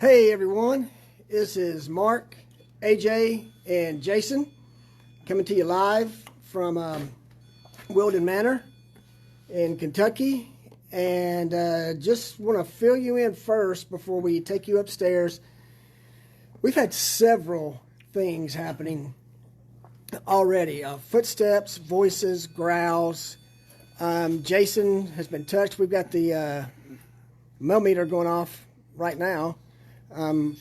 Hey everyone, this is Mark, AJ, and Jason coming to you live from Wheeldon Manor in Kentucky. And just want to fill you in first before we take you upstairs. We've had several things happening already. Footsteps, voices, growls. Jason has been touched. We've got the MEL-meter going off right now.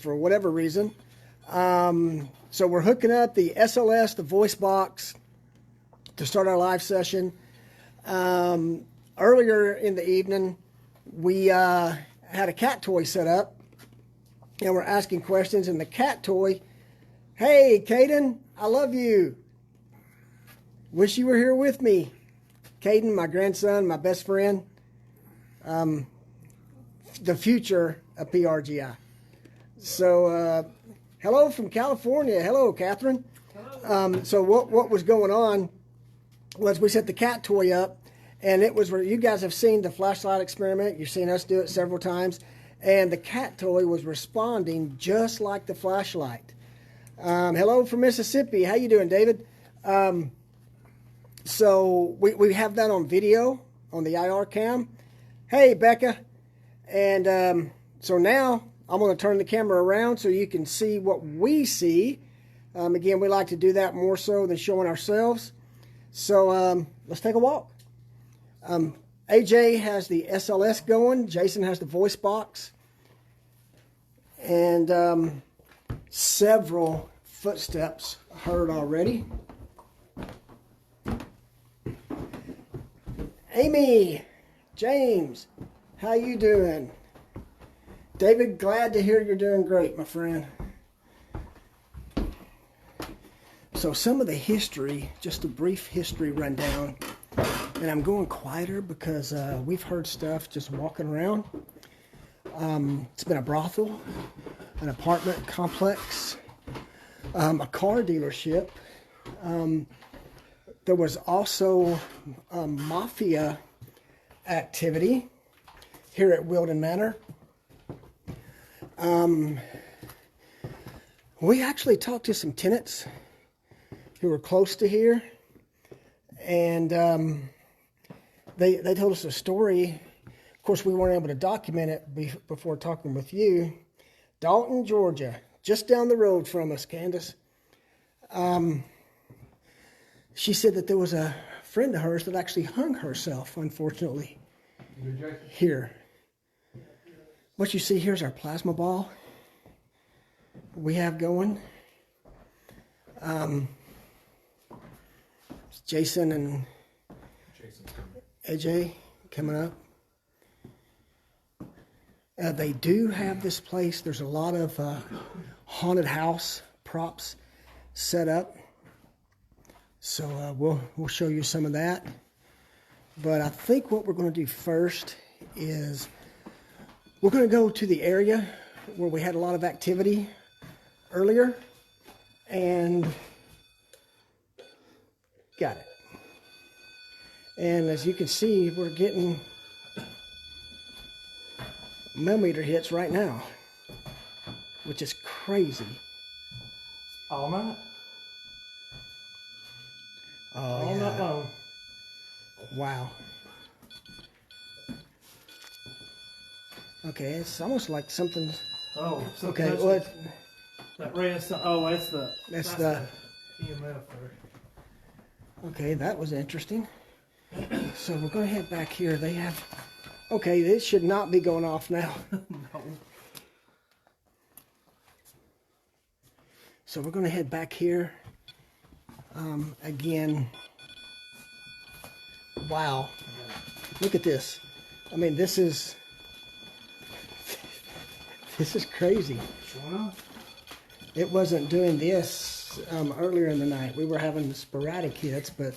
For whatever reason. So we're hooking up the SLS, the voice box, to start our live session. Earlier in the evening, we had a cat toy set up, and we're asking questions, and the cat toy, hey, Caden, I love you. Wish you were here with me. Caden, my grandson, my best friend, the future of PRGI. So, hello from California. Hello, Catherine. Hello. So what was going on was we set the cat toy up, and it was where you guys have seen the flashlight experiment. You've seen us do it several times, and the cat toy was responding just like the flashlight. Hello from Mississippi. How you doing, David? So we have that on video on the IR cam. Hey, Becca. And so now I'm going to turn the camera around so you can see what we see. Again, we like to do that more so than showing ourselves. So let's take a walk. AJ has the SLS going. Jason has the voice box. And several footsteps heard already. Amy, James, how you doing? David, glad to hear you're doing great, my friend. So some of the history, just a brief history rundown, and I'm going quieter because we've heard stuff just walking around. It's been a brothel, an apartment complex, a car dealership. There was also mafia activity here at Wheeldon Manor. We actually talked to some tenants who were close to here, and they told us a story. Of course, we weren't able to document it before talking with you. Dalton, Georgia, just down the road from us, Candace. She said that there was a friend of hers that actually hung herself, unfortunately, here. What you see here is our plasma ball we have going. It's Jason and AJ coming up. They do have this place. There's a lot of haunted house props set up. So we'll show you some of that. But I think what we're going to do first is we're going to go to the area where we had a lot of activity earlier, and got it. And as you can see, we're getting MEL-meter hits right now, which is crazy. All night? Oh, all night long. Wow. Okay, it's almost like something's... Oh, so okay. Well, that red. Oh, that's the EMF there. Okay, that was interesting. So we're going to head back here. They have... Okay, this should not be going off now. No. So we're going to head back here. Again. Wow. Look at this. I mean, this is crazy. Sure enough. It wasn't doing this earlier in the night. We were having sporadic hits, but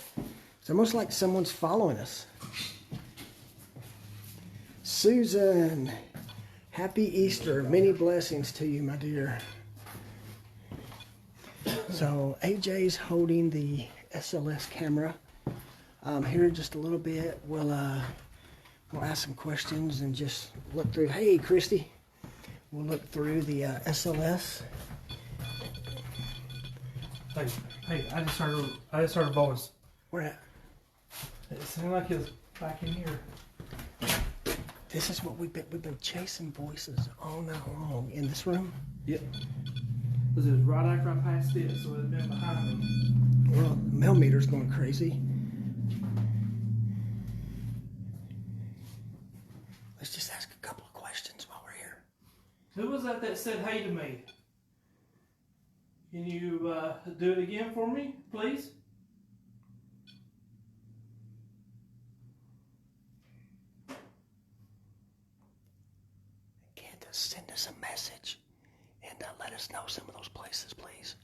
it's almost like someone's following us. Susan, happy Easter. Many blessings to you, my dear. So AJ's holding the SLS camera. Here in just a little bit, we'll ask some questions and just look through. Hey, Christy. We'll look through the SLS. Hey, I just heard a voice. Where at? It sounded like it was back in here. This is what we've been chasing voices all night long in this room. Yep. Because it was right after I passed it, so it had been behind me. Well, MEL-meter's going crazy. Let's just ask a couple of questions while we're here. Who was that said hey to me? Can you do it again for me, please? Can't send us a message and let us know some of those places, please.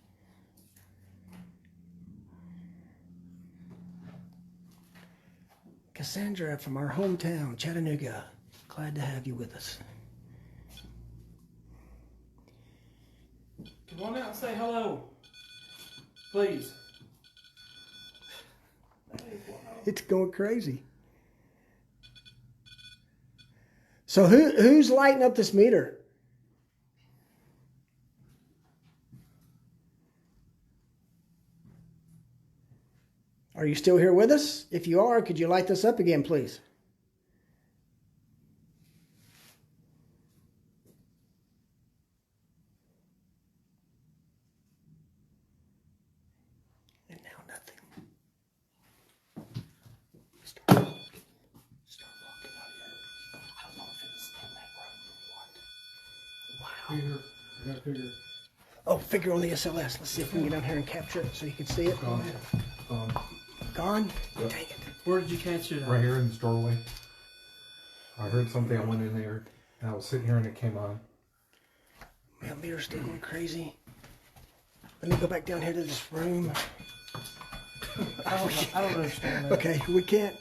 Cassandra from our hometown, Chattanooga. Glad to have you with us. Come on out and say hello, please. It's going crazy. So who's lighting up this meter? Are you still here with us? If you are, could you light this up again, please? And now nothing. Start walking out here. I don't know if it's in that room or what. Wow. I got a figure. Oh, figure on the SLS. Let's see if we can get down here and capture it so you can see it. Gone? Yep. Dang it. Where did you catch it? Right here in this doorway. I heard something. I went in there, and I was sitting here, and it came on. MEL-meter's still going crazy. Let me go back down here to this room. I don't understand that. Okay, we can't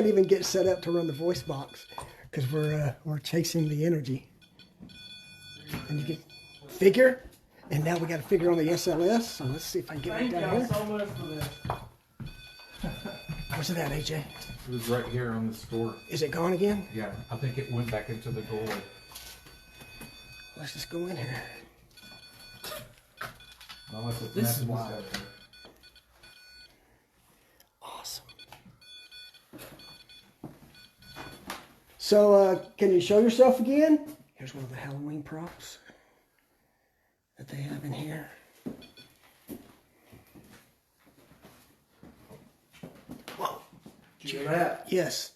even get set up to run the voice box because we're chasing the energy. And you get figure, and now we got to figure on the SLS. So let's see if I can get Thank it down y'all here. so much for this. Where's it at, AJ? It was right here on this door. Is it gone again? Yeah, I think it went back into the doorway. Let's just go in here. Unless it's This is messing wild. up there. Awesome. So, can you show yourself again? Here's one of the Halloween props that they have in here. Whoa. Did you hear that? Yes.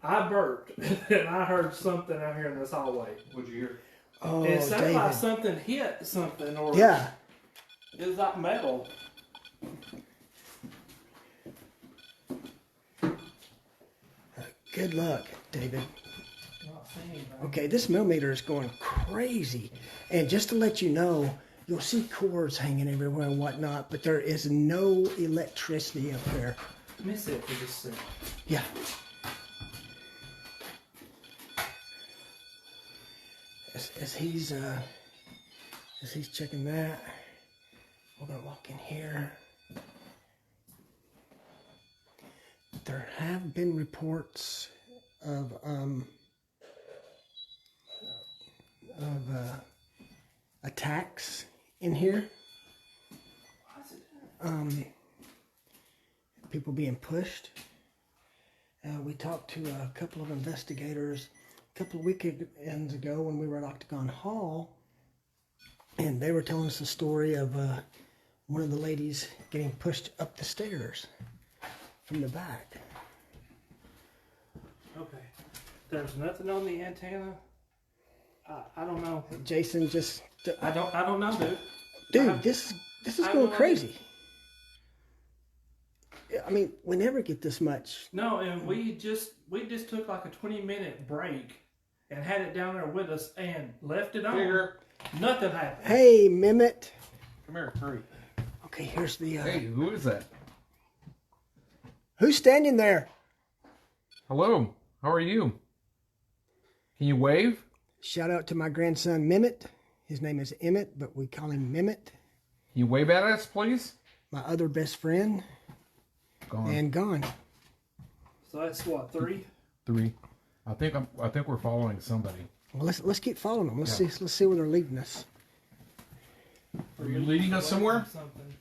I burped and I heard something out here in this hallway. What'd you hear? Oh, It sounded like David. something hit something, or Yeah. it was like metal. Good luck, David. Not seeing anything. Okay, this MEL-meter is going crazy. And just to let you know, you'll see cords hanging everywhere and whatnot, but there is no electricity up there. Let me see it for just a second. Yeah. As he's checking that, we're gonna walk in here. There have been reports of attacks in here. Why is it doing? People being pushed. We talked to a couple of investigators a couple of weekends ago when we were at Octagon Hall, and they were telling us the story of one of the ladies getting pushed up the stairs from the back. Okay. There's nothing on the antenna. I don't know. Jason just, I don't know, dude. dude, this is I going know. crazy. I mean, we never get this much. No, and we just took like a 20-minute break and had it down there with us and left it on. Figure. Nothing happened. Hey, Mimit. Come here, hurry. Okay, here's the. Hey, who is that? Who's standing there? Hello, how are you? Can you wave? Shout out to my grandson Mimit. His name is Emmett, but we call him Mimit. Can you wave at us, please? My other best friend. Gone. And gone. So that's what, 3? 3. I think we're following somebody. Well, let's keep following them. Let's Yeah. see where they're leading us. Are you leading us somewhere? Something.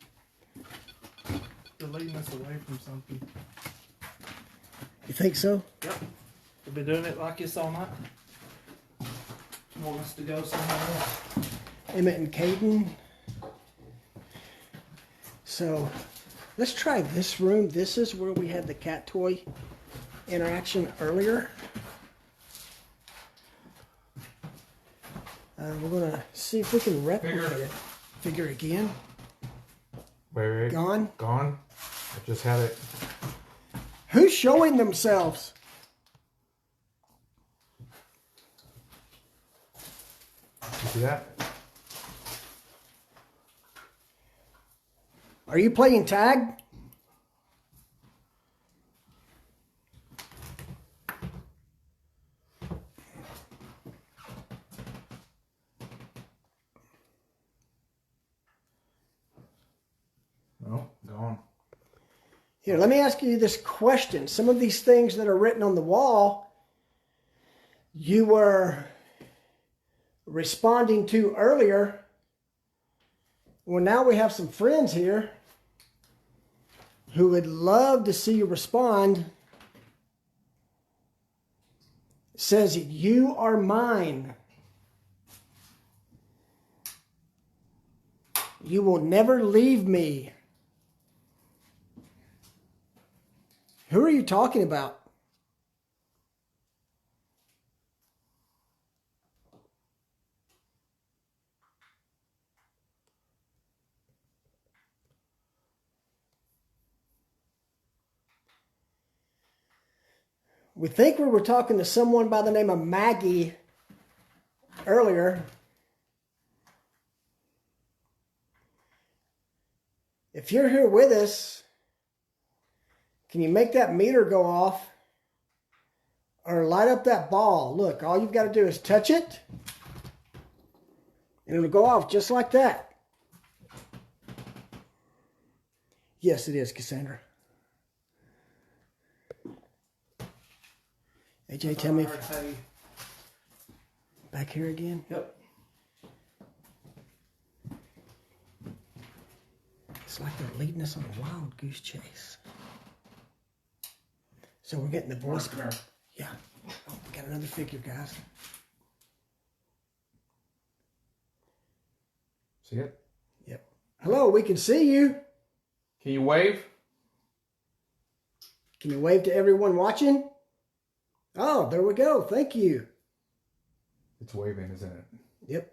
They're leading us away from something. You think so? Yep. They've been doing it like this all night. Want us to go somewhere else. Emmett and Caden. So let's try this room. This is where we had the cat toy interaction earlier. We're gonna see if we can replicate it. Figure again. Wait. Gone. Gone. I just had it. Who's showing themselves? You see that? Are you playing tag? No, gone. Here, let me ask you this question. Some of these things that are written on the wall, you were responding to earlier. Well, now we have some friends here who would love to see you respond. It says, "You are mine. You will never leave me." Who are you talking about? We think we were talking to someone by the name of Maggie earlier. If you're here with us, can you make that meter go off or light up that ball? Look, all you've got to do is touch it and it'll go off just like that. Yes, it is, Cassandra. AJ, tell me if back here again. Yep. It's like they're leading us on a wild goose chase. So we're getting the voice. Yeah. Oh, we got another figure, guys. See it? Yep. Hello, we can see you. Can you wave? Can you wave to everyone watching? Oh, there we go. Thank you. It's waving, isn't it? Yep.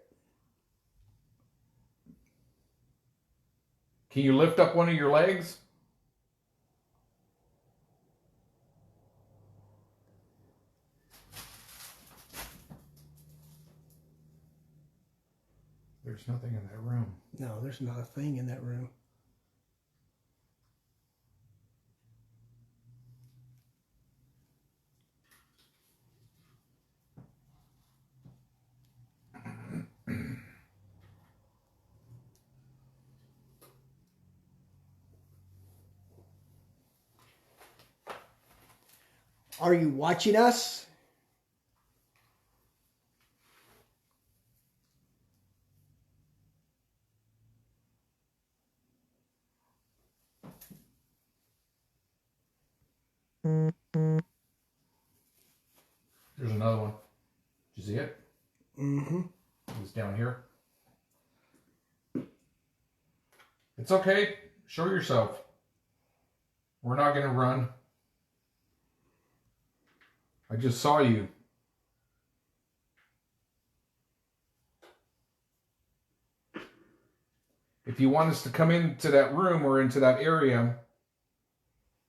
Can you lift up one of your legs? There's nothing in that room. No, there's not a thing in that room. Are you watching us? There's another one. Did you see it? Mm-hmm. It's down here. It's okay. Show yourself. We're not going to run. I just saw you. If you want us to come into that room or into that area,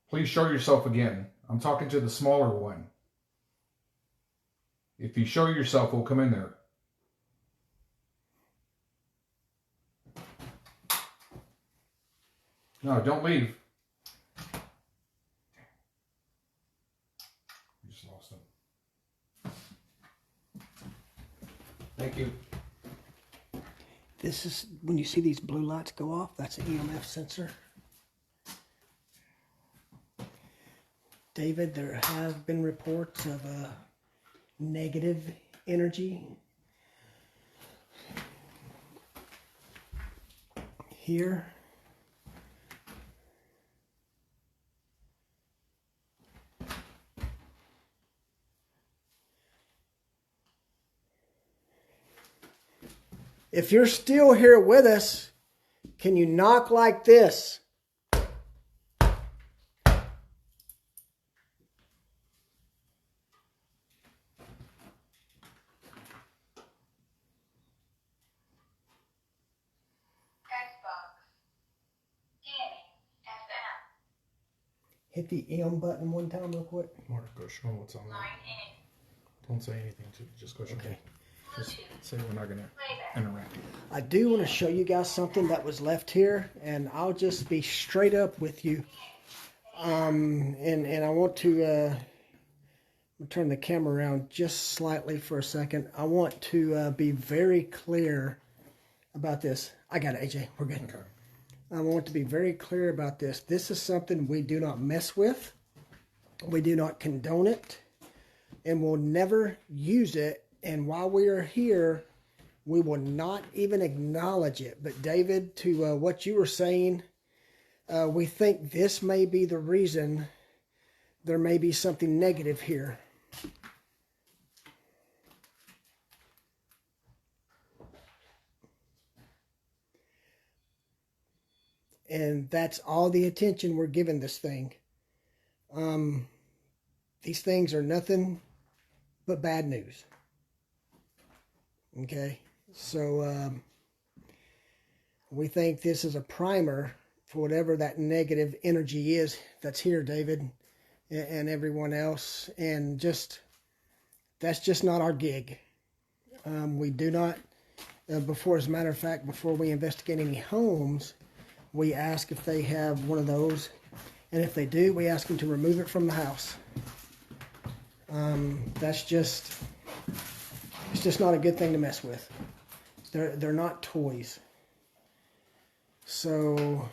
please show yourself again. I'm talking to the smaller one. If you show yourself, we'll come in there. No, don't leave. You just lost him. Thank you. This is, when you see these blue lights go off, that's an EMF sensor. David, there have been reports of negative energy here. If you're still here with us, can you knock like this? Hit the M button one time real quick. Mark, go show them what's on there. Don't say anything to you. Just go show Okay. Just say we're not going to interact. I do want to show you guys something that was left here, and I'll just be straight up with you. And I want to turn the camera around just slightly for a second. I want to be very clear about this. I got it, AJ. We're good. Okay. I want to be very clear about this. This is something we do not mess with. We do not condone it. And we'll never use it. And while we are here, we will not even acknowledge it. But David, to what you were saying, we think this may be the reason there may be something negative here. And that's all the attention we're giving this thing. These things are nothing but bad news. Okay? So we think this is a primer for whatever that negative energy is that's here, David, and everyone else. And just, that's just not our gig. We do not, as a matter of fact, before we investigate any homes, we ask if they have one of those, and if they do, we ask them to remove it from the house. It's just not a good thing to mess with. They're not toys. So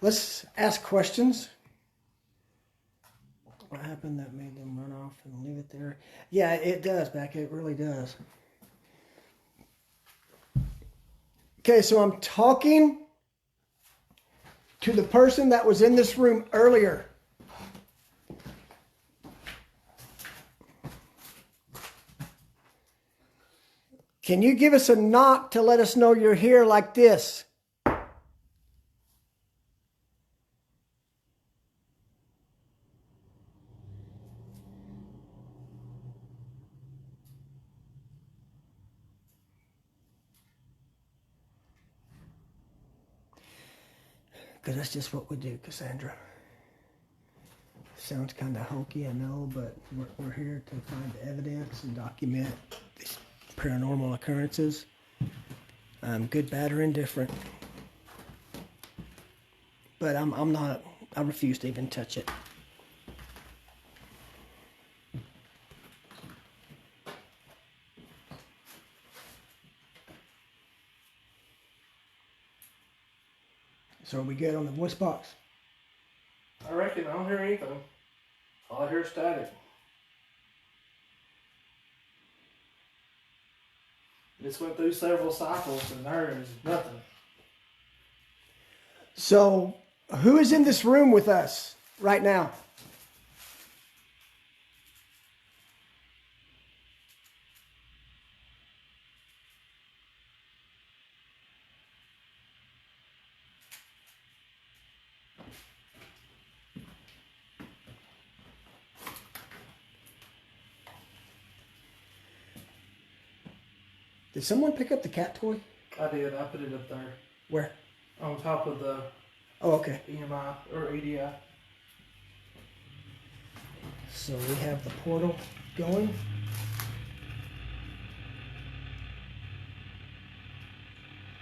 let's ask questions. What happened that made them run off and leave it there? Yeah, it does, Becca. It really does. Okay, so I'm talking to the person that was in this room earlier. Can you give us a knock to let us know you're here like this? Because that's just what we do, Cassandra. Sounds kind of hokey, I know, but we're here to find evidence and document these paranormal occurrences. Good, bad, or indifferent. But I refuse to even touch it. So are we good on the voice box? I reckon I don't hear anything. All I hear is static. This went through several cycles and there is nothing. So who is in this room with us right now? Did someone pick up the cat toy? I did. I put it up there. Where? On top of the Oh, okay. EMI or EDI. So we have the portal going.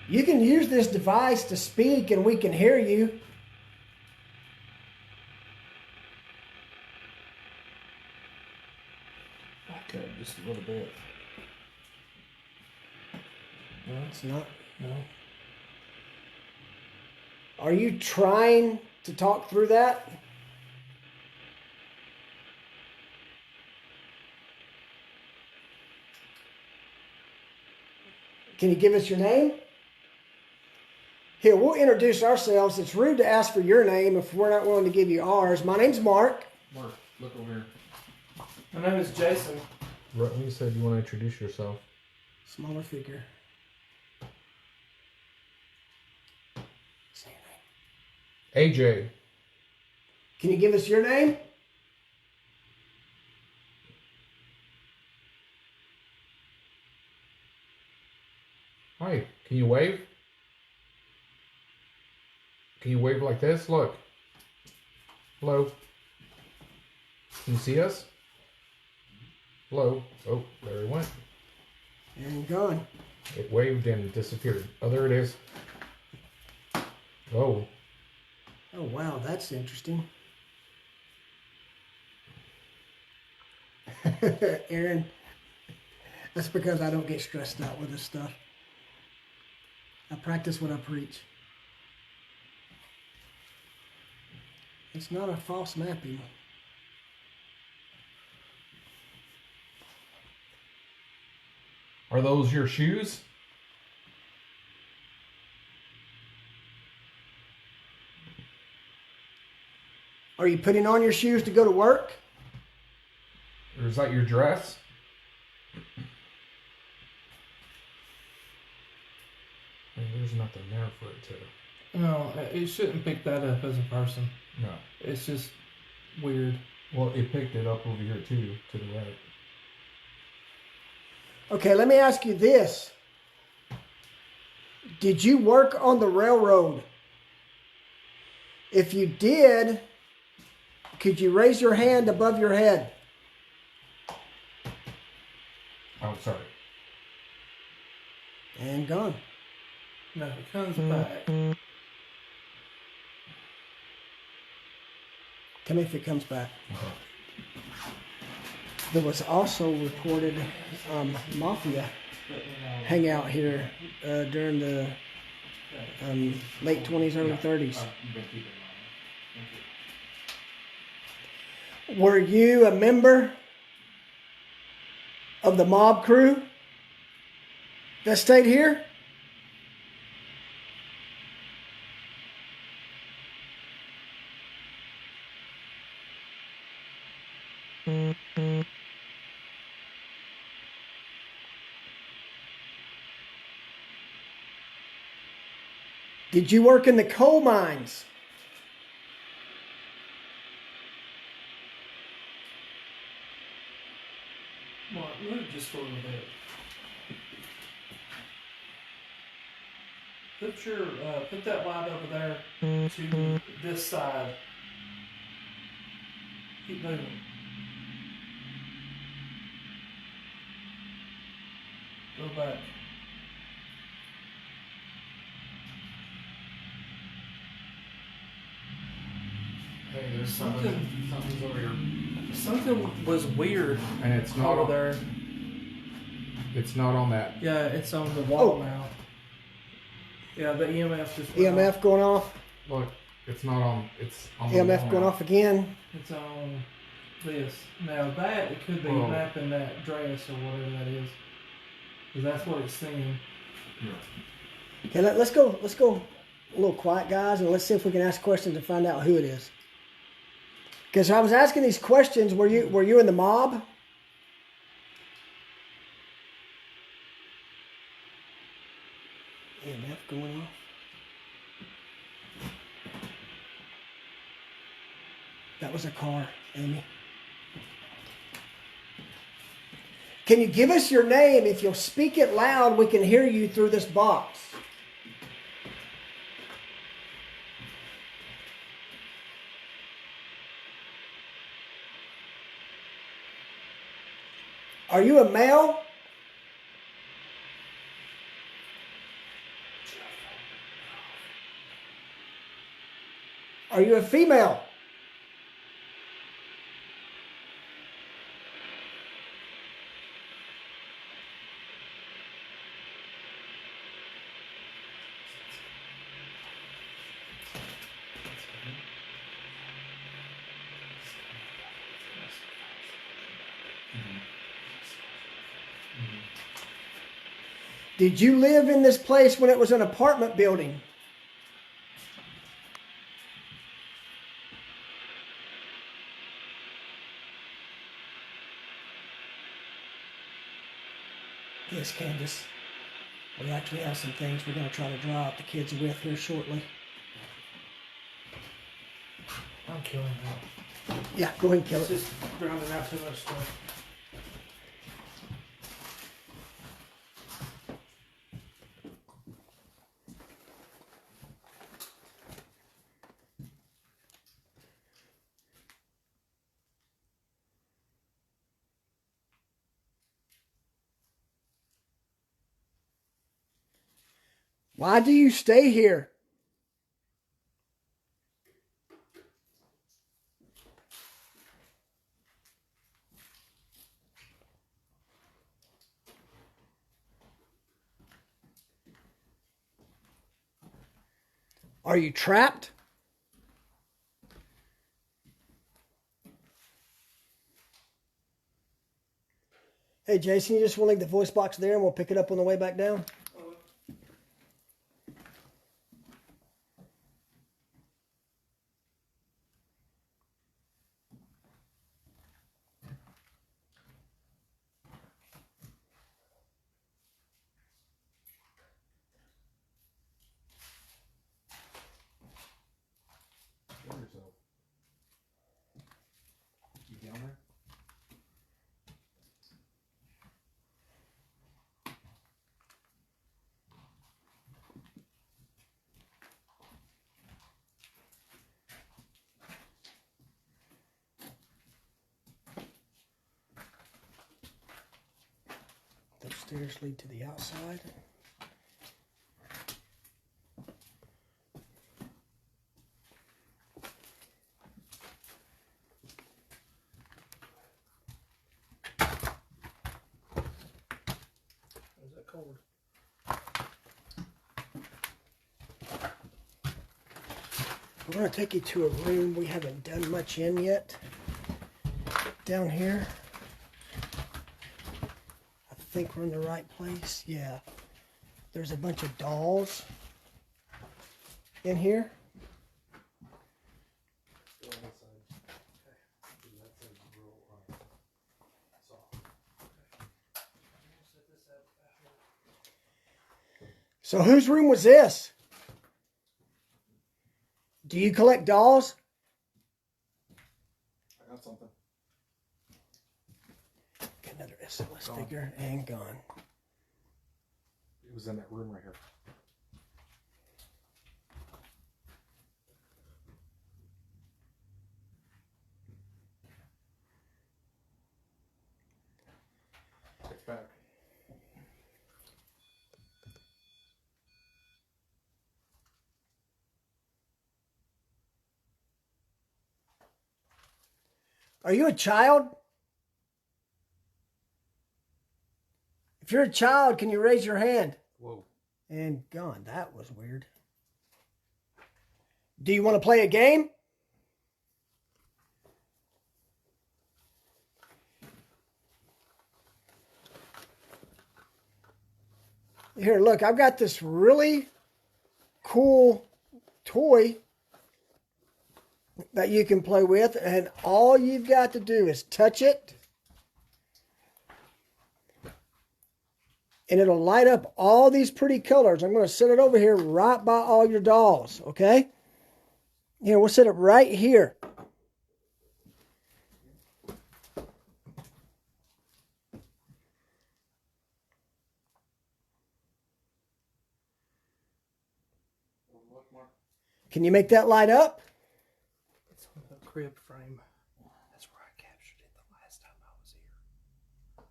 You can use this device to speak and we can hear you. Back up just a little bit. No, it's not. No. Are you trying to talk through that? Can you give us your name? Here, we'll introduce ourselves. It's rude to ask for your name if we're not willing to give you ours. My name's Mark. Mark, look over here. My name is Jason. Right when you said you want to introduce yourself. Smaller figure. Say your name. AJ. Can you give us your name? Hi, can you wave? Can you wave like this? Look. Hello. Can you see us? Hello. Oh, there it went. And gone. It waved and disappeared. Oh, there it is. Oh. Oh, wow, that's interesting. Aaron, that's because I don't get stressed out with this stuff. I practice what I preach. It's not a false mapping. Are those your shoes? Are you putting on your shoes to go to work? Or is that your dress? There's nothing there for it to... No, it shouldn't pick that up as a person. No. It's just weird. Well, it picked it up over here too, to the right. Okay, let me ask you this. Did you work on the railroad? If you did, could you raise your hand above your head? Oh, sorry. And gone. No, it comes back. Tell me if it comes back. There was also reported mafia hangout here during the late 20s, early 30s. Were you a member of the mob crew that stayed here? Did you work in the coal mines? Mark, move just a little bit. Put that light over there to this side. Keep moving. Go back. Hey, there's something's over here. Something was weird And it's not over on, there. it's not on that. Yeah, it's on the wall Oh. now. Yeah, the EMF just went EMF off. going off? Look, it's not on, it's on the EMF wall going now. off again? It's on this. Now that, it could be Whoa. mapping that dress or whatever that is. Because that's what it's seeing. Yeah. Okay, let's go a little quiet, guys, and let's see if we can ask questions and find out who it is. Because I was asking these questions, were you in the mob? EMF going off. That was a car, Amy. Can you give us your name? If you'll speak it loud, we can hear you through this box. Are you a male? Are you a female? Did you live in this place when it was an apartment building? Yes, Candace. We actually have some things we're going to try to draw out the kids with here shortly. I'm killing that. Yeah, go ahead and kill It's it. just drowning out too much stuff. Why do you stay here? Are you trapped? Hey, Jason, you just want to leave the voice box there and we'll pick it up on the way back down? You down there? Those stairs lead to the outside. Is that cold? We're going to take you to a room we haven't done much in yet. Down here. I think we're in the right place. Yeah. There's a bunch of dolls in here. Go on that side. Okay. That side's real soft. So whose room was this? Do you collect dolls? I got something. Got another SLS Gone. figure and gone. It was in that room right here. It's back. Are you a child? If you're a child, can you raise your hand? Whoa. And gone. That was weird. Do you want to play a game? Here, look, I've got this really cool toy that you can play with, and all you've got to do is touch it, and it'll light up all these pretty colors. I'm going to set it over here right by all your dolls, okay? Here, we'll set it right here. Look, Mark. Can you make that light up? It's on the crib frame. That's where I captured it the last time I was here.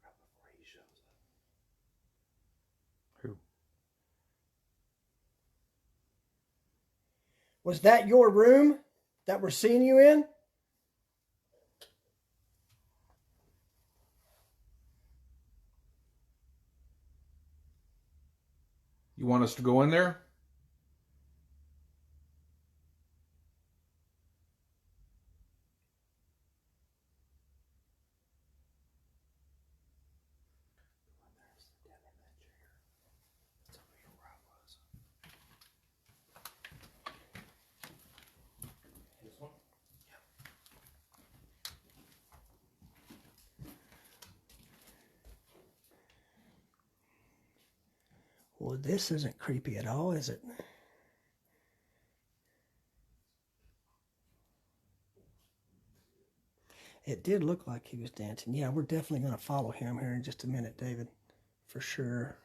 Right before he shows up. Who? Was that your room that we're seeing you in? You want us to go in there? Well, this isn't creepy at all, is it? It did look like he was dancing. Yeah, we're definitely going to follow him here in just a minute, David. For sure.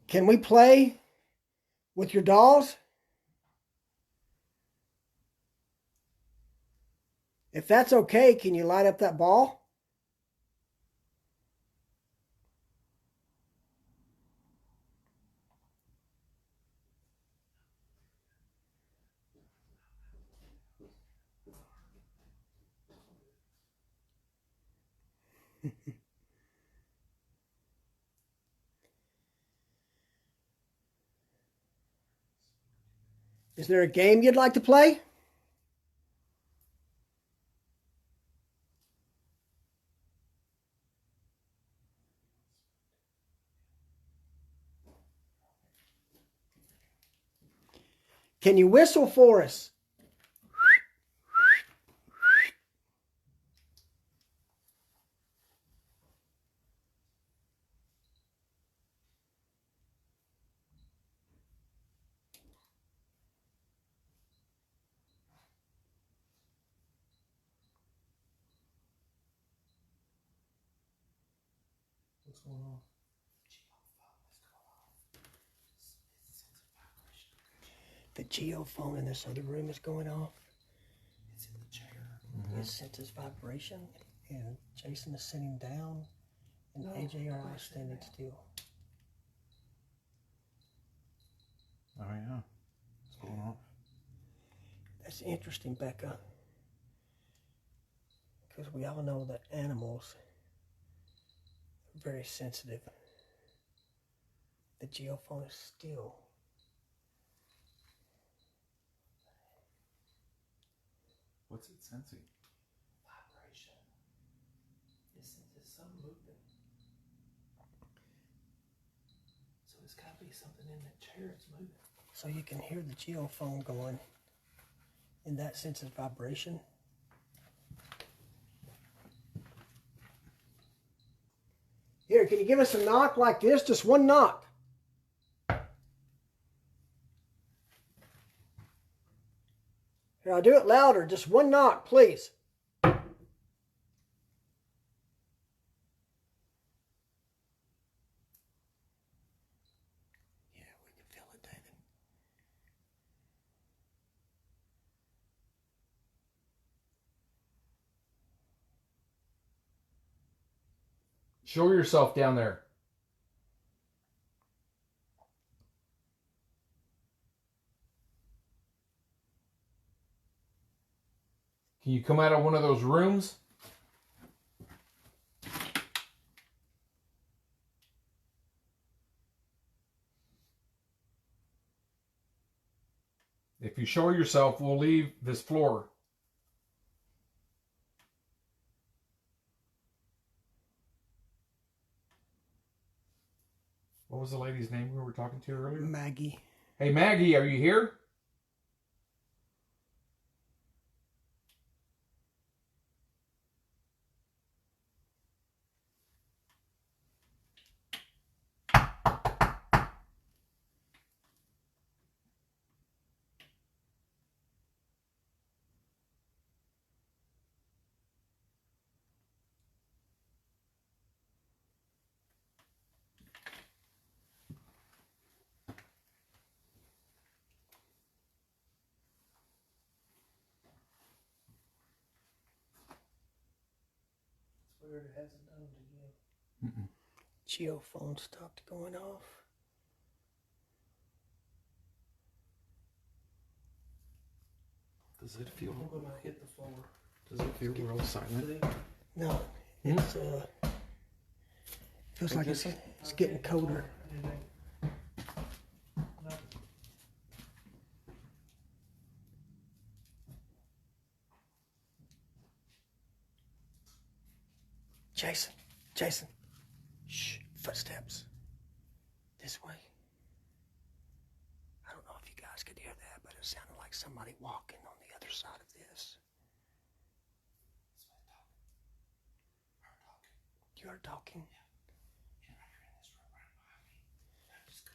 Can we play with your dolls? If that's okay, can you light up that ball? Is there a game you'd like to play? Can you whistle for us? What's going on? The geophone in this other room is going off. It's in the chair. It senses vibration, and Jason is sitting down, and AJ are all standing still. Oh yeah. What's going on? That's interesting, Becca. Because we all know that animals are very sensitive. The geophone is still. What's it sensing? Vibration. It senses some movement. So it's got to be something in that chair that's moving. So you can hear the geophone going, and that senses vibration. Here, can you give us a knock like this? Just one knock. Here, I'll do it louder. Just one knock, please. Yeah, we can feel it, David. Show yourself down there. Can you come out of one of those rooms? If you show yourself, we'll leave this floor. What was the lady's name we were talking to earlier? Maggie. Hey Maggie, are you here? It's weird, it hasn't done it again. Geophone stopped going off. Does it feel? I'm gonna hit the floor. Does it feel real silent? See? No, it's feels like it's getting colder. No. Jason. Shh, footsteps. This way. I don't know if you guys could hear that, but it sounded like somebody walking on the other side of this. You are talking.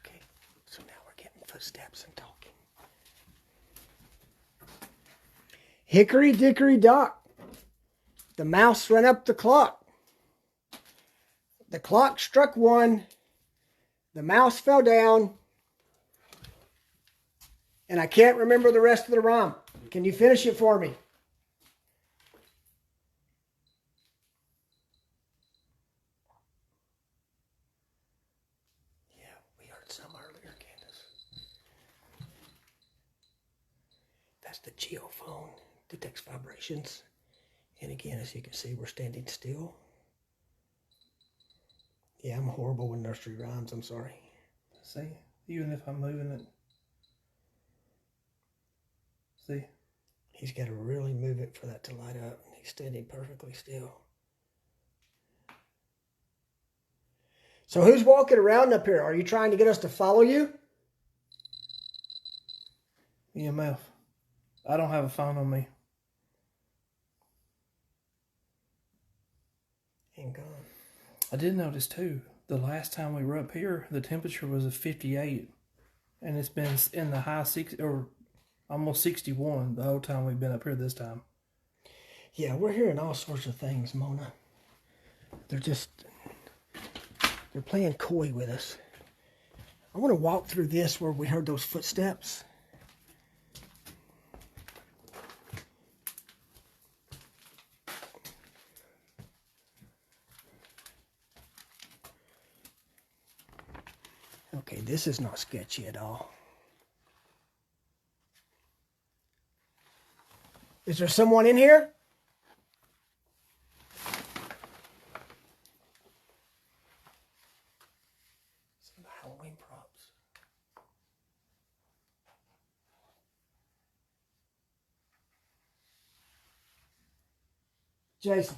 Okay, so now we're getting footsteps and talking. Hickory dickory dock. The mouse ran up the clock. The clock struck 1. The mouse fell down. And I can't remember the rest of the rhyme. Can you finish it for me? Yeah, we heard some earlier, Candace. That's the geophone. Detects vibrations. And again, as you can see, we're standing still. Yeah, I'm horrible with nursery rhymes. I'm sorry. See, even if I'm moving it. See? He's got to really move it for that to light up. He's standing perfectly still. So who's walking around up here? Are you trying to get us to follow you? EMF. I don't have a phone on me. And gone. I did notice too, the last time we were up here, the temperature was a 58. And it's been in the high 60s, or almost 61 the whole time we've been up here this time. Yeah, we're hearing all sorts of things, Mona. They're playing coy with us. I want to walk through this where we heard those footsteps. Okay, this is not sketchy at all. Is there someone in here? Some of the Halloween props. Jason.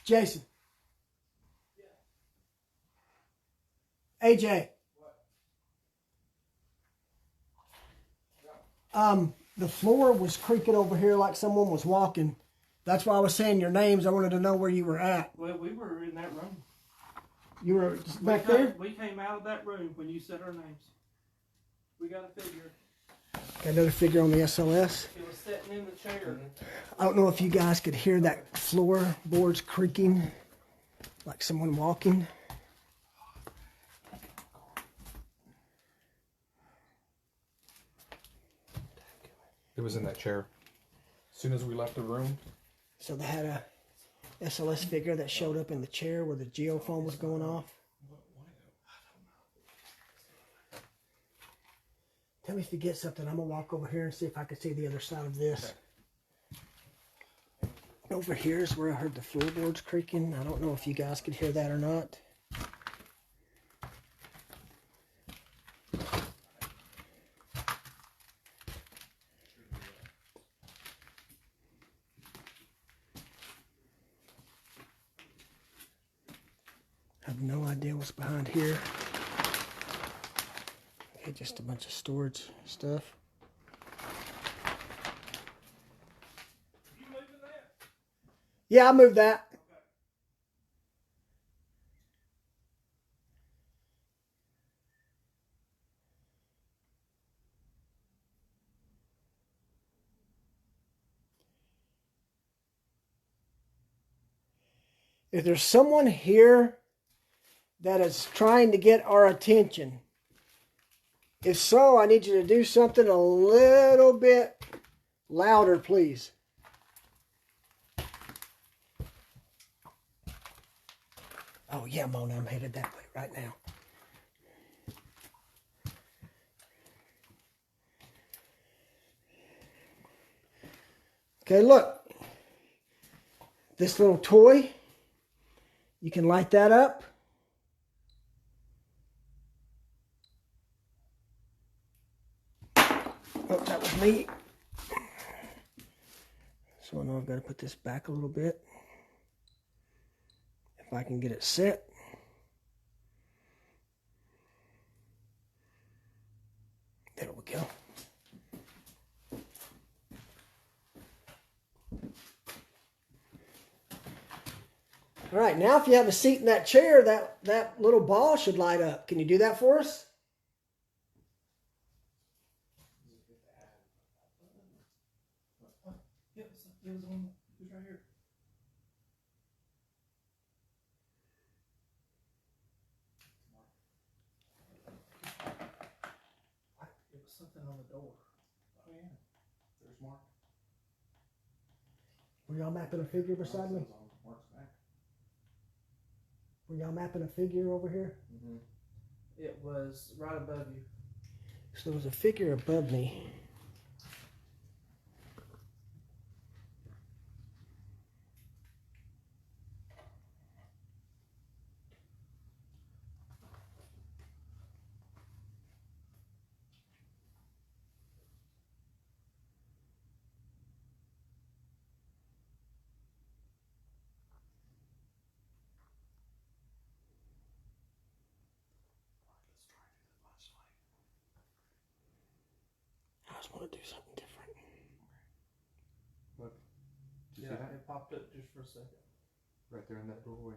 Jason. AJ. The floor was creaking over here like someone was walking. That's why I was saying your names. I wanted to know where you were at. Well, we were in that room. You were just back there? We came out of that room when you said our names. We got a figure. Got another figure on the SLS. It was sitting in the chair. I don't know if you guys could hear that floorboards creaking like someone walking. It was in that chair. As soon as we left the room. So they had a SLS figure that showed up in the chair where the geophone was going off. Tell me if you get something. I'm going to walk over here and see if I can see the other side of this. Okay. Over here is where I heard the floorboards creaking. I don't know if you guys could hear that or not. I have no idea what's behind here. Okay, just a bunch of storage stuff. You moving that? Yeah, I moved that. If there's someone here that is trying to get our attention, if so, I need you to do something a little bit louder, please. Oh yeah, Mona, I'm headed that way right now. Okay, look. This little toy, you can light that up. Oh, that was me. So I know I've got to put this back a little bit. If I can get it set. There we go. All right, now if you have a seat in that chair, that little ball should light up. Can you do that for us? Yep, it was on. It was right here. It was something on the door. Oh yeah, there's Mark. Were y'all mapping a figure beside me? Mark's back. Were y'all mapping a figure over here? Mm-hmm. It was right above you. So there was a figure above me. I just want to do something different. Look, did you Yeah, see that? it popped up just for a second. Right there in that doorway.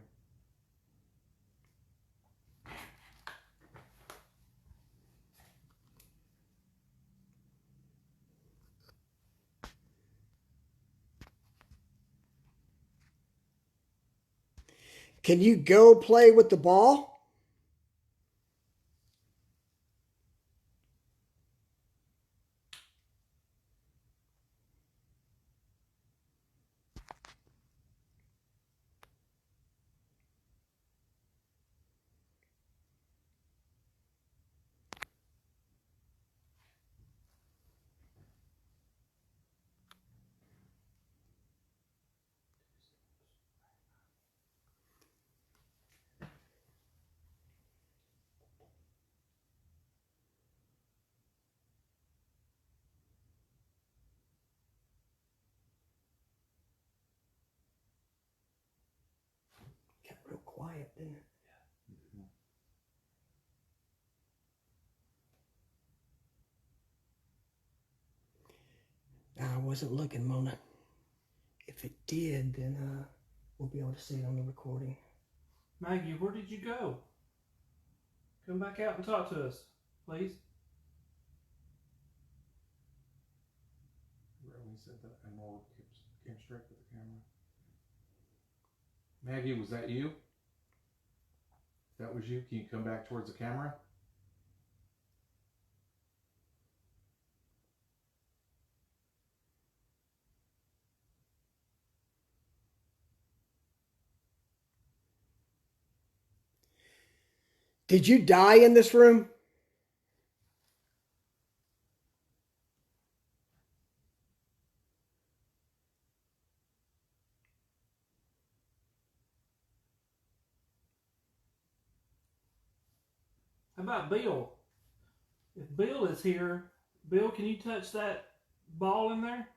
Can you go play with the ball? Got real quiet, didn't it? I wasn't looking, Mona. If it did, then we'll be able to see it on the recording. Maggie, where did you go? Come back out and talk to us, please. When he said that, and Mark came straight with the camera. Maggie, was that you? If that was you, can you come back towards the camera? Did you die in this room? How about Bill? If Bill is here, Bill, can you touch that ball in there?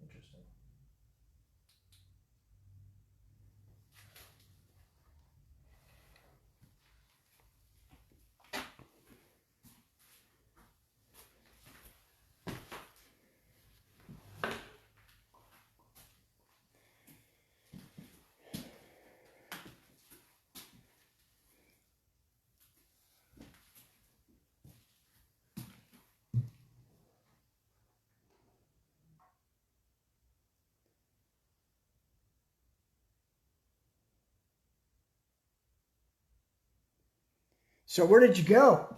Interesting. So where did you go?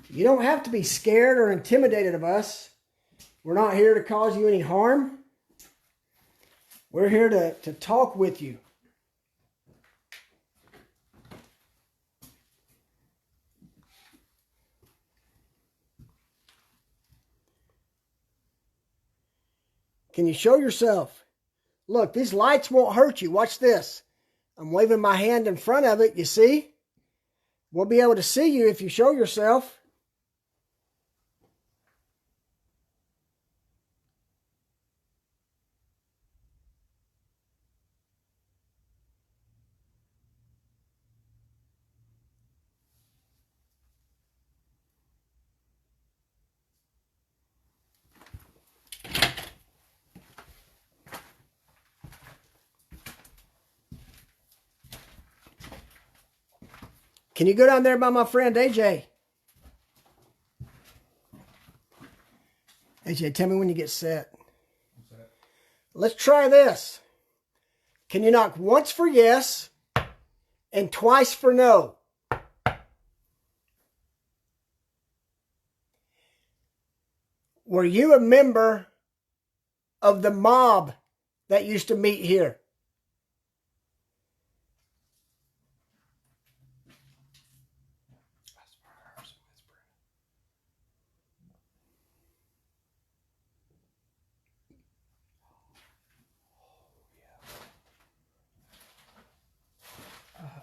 You don't have to be scared or intimidated of us. We're not here to cause you any harm. We're here to talk with you. Can you show yourself? Look, these lights won't hurt you. Watch this. I'm waving my hand in front of it, you see? We'll be able to see you if you show yourself. Can you go down there by my friend AJ? AJ, tell me when you get set. What's that? Let's try this. Can you knock once for yes and twice for no? Were you a member of the mob that used to meet here?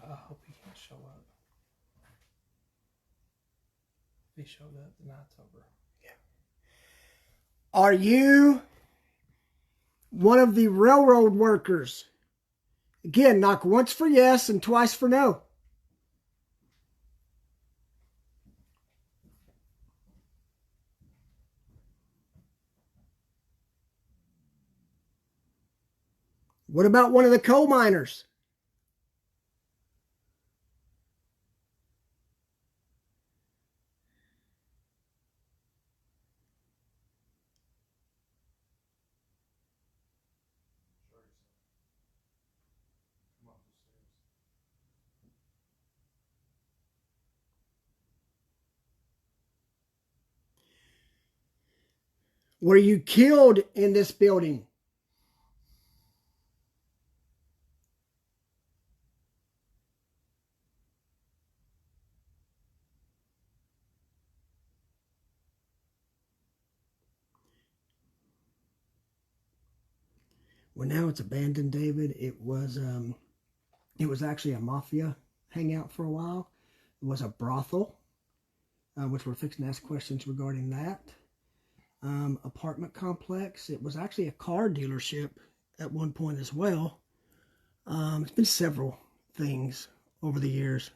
I hope he can show up. If he showed up, the night's over. Are you one of the railroad workers? Again, knock once for yes and twice for no. What about one of the coal miners? Were you killed in this building? Well, now it's abandoned, David. It was actually a mafia hangout for a while. It was a brothel, which we're fixing to ask questions regarding that. Apartment complex. It was actually a car dealership at one point as well. It's been several things over the years.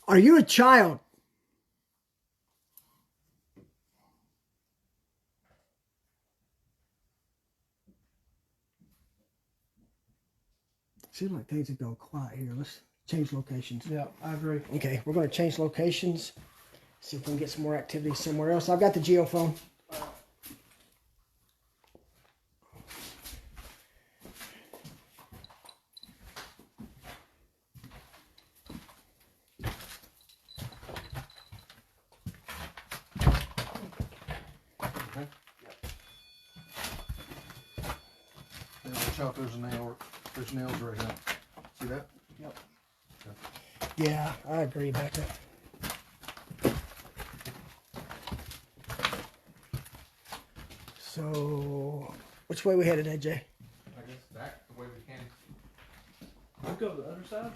Are you a child? Seems like things are going quiet here. Let's change locations. Yeah, I agree. Okay, we're going to change locations. See if we can get some more activity somewhere else. I've got the geophone. Okay. Yeah, watch out, there's a nail. There's nails right now. See that? Yep. Okay. Yeah, I agree, Becca. So, which way we headed, AJ? I guess back the way we can. Let's go to the other side.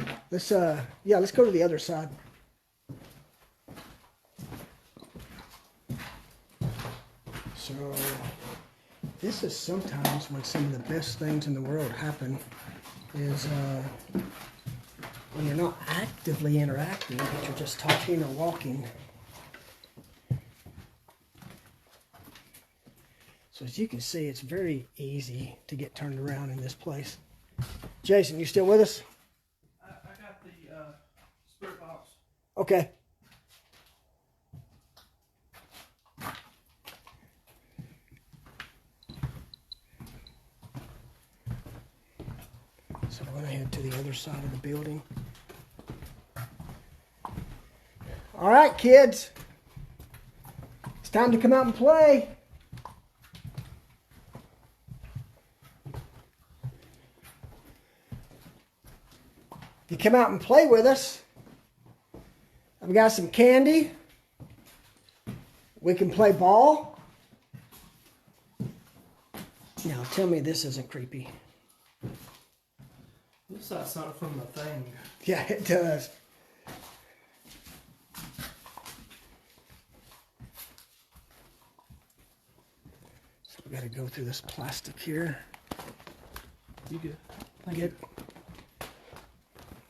Let's go to the other side. So, this is sometimes when some of the best things in the world happen is when you're not actively interacting, but you're just talking or walking. So as you can see, it's very easy to get turned around in this place. Jason, you still with us? I got the spirit box. Okay. So we're going to head to the other side of the building. All right, kids. It's time to come out and play. If you come out and play with us, I've got some candy. We can play ball. Now tell me this isn't creepy. Looks like something from the thing. Yeah, it does. So we got to go through this plastic here. You good? Get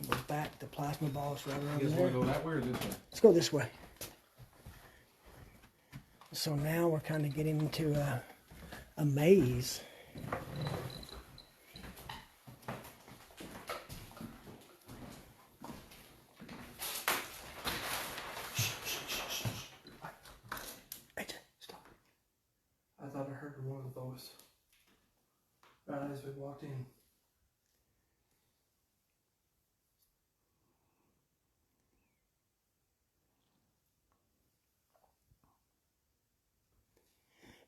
go back. The plasma ball's right I around guess there. we'll go that way or this way. Let's go this way. So now we're kind of getting into a maze. us. Right as we walked in.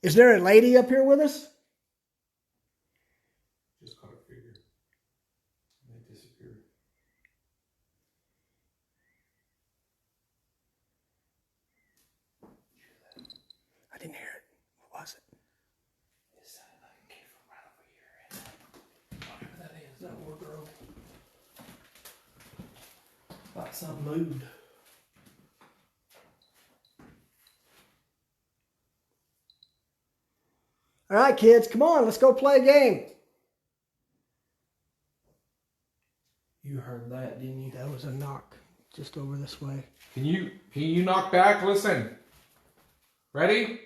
Is there a lady up here with us? Just caught a figure. They disappeared. I didn't hear it. What was it? It sounded like it came from right over here. Whatever that is, that wardrobe. Like something moved. All right, kids, come on, let's go play a game. You heard that, didn't you? That was a knock just over this way. Can you knock back? Listen. Ready?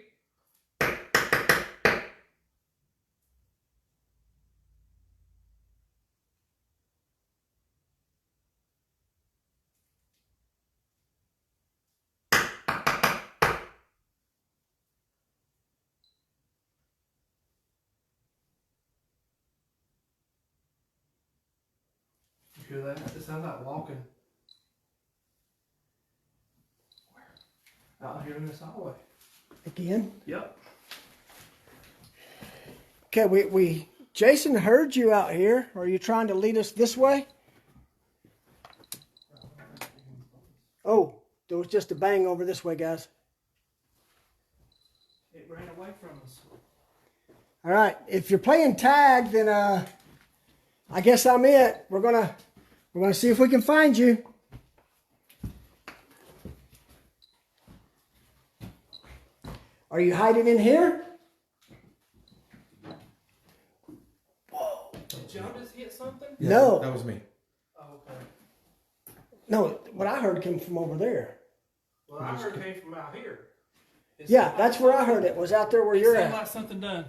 You hear that? It sounds like walking. Where? Out here in this hallway. Again? Yep. Okay, we Jason heard you out here. Are you trying to lead us this way? Oh, there was just a bang over this way, guys. It ran away from us. All right, if you're playing tag, then I guess I'm it. We're gonna see if we can find you. Are you hiding in here? Whoa. Did John just hit something? Yeah, No. That was me. Oh, okay. No, what I heard came from over there. Well, I heard it came from out here. Yeah, that's where I heard it. Was out there where you're It sounded at. like something done.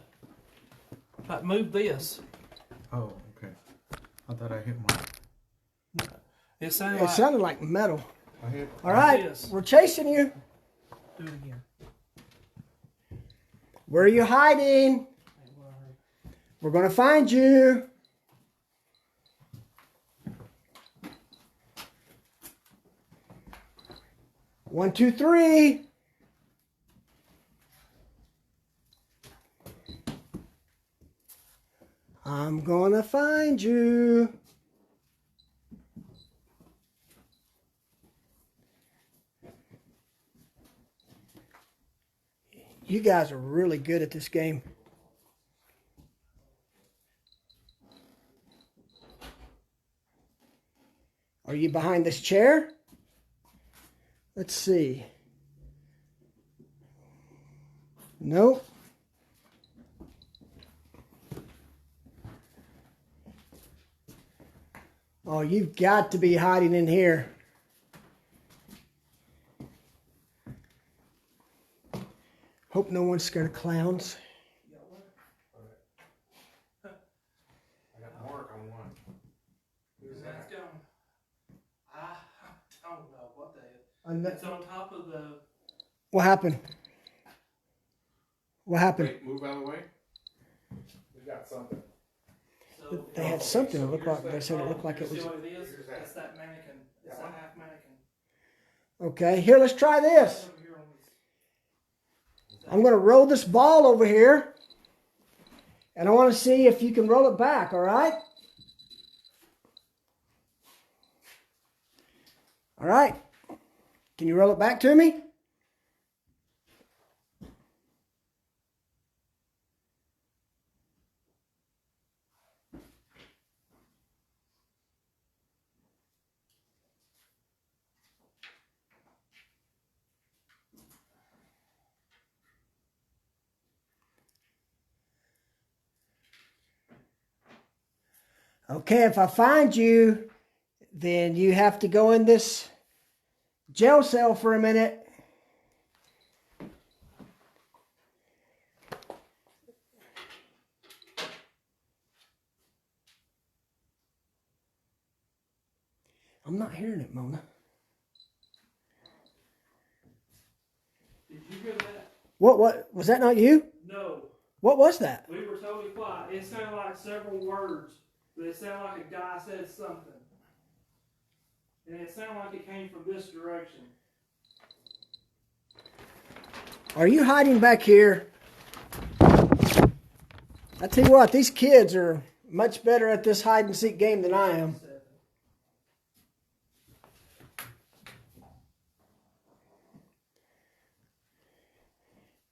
Like move this. Oh, okay. I thought I hit mine. It sounded It like. sounded like metal. I hit. All right, Yes. we're chasing you. Do it again. Where are you hiding? We're gonna find you. One, two, three. I'm gonna find you. You guys are really good at this game. Are you behind this chair? Let's see. Nope. Oh, you've got to be hiding in here. Hope no one's scared of clowns. I got Mark on one. Who's that? That's gone. I don't know what that is. And It's on top of the. what happened? What happened? Wait, move out of the way. We got something. So, They had something that looked like, they said it looked like it See was. what it is? Here's that. That's that mannequin. It's a half mannequin. Okay, here, let's try this. Over here on this. I'm going to roll this ball over here. And I want to see if you can roll it back, all right? All right. Can you roll it back to me? Okay, if I find you, then you have to go in this jail cell for a minute. I'm not hearing it, Mona. Did you hear that? What, was that not you? No. What was that? We were totally quiet. It sounded like several words, but it sounded like a guy said something. And it sounded like it came from this direction. Are you hiding back here? I tell you what, these kids are much better at this hide and seek game than I am.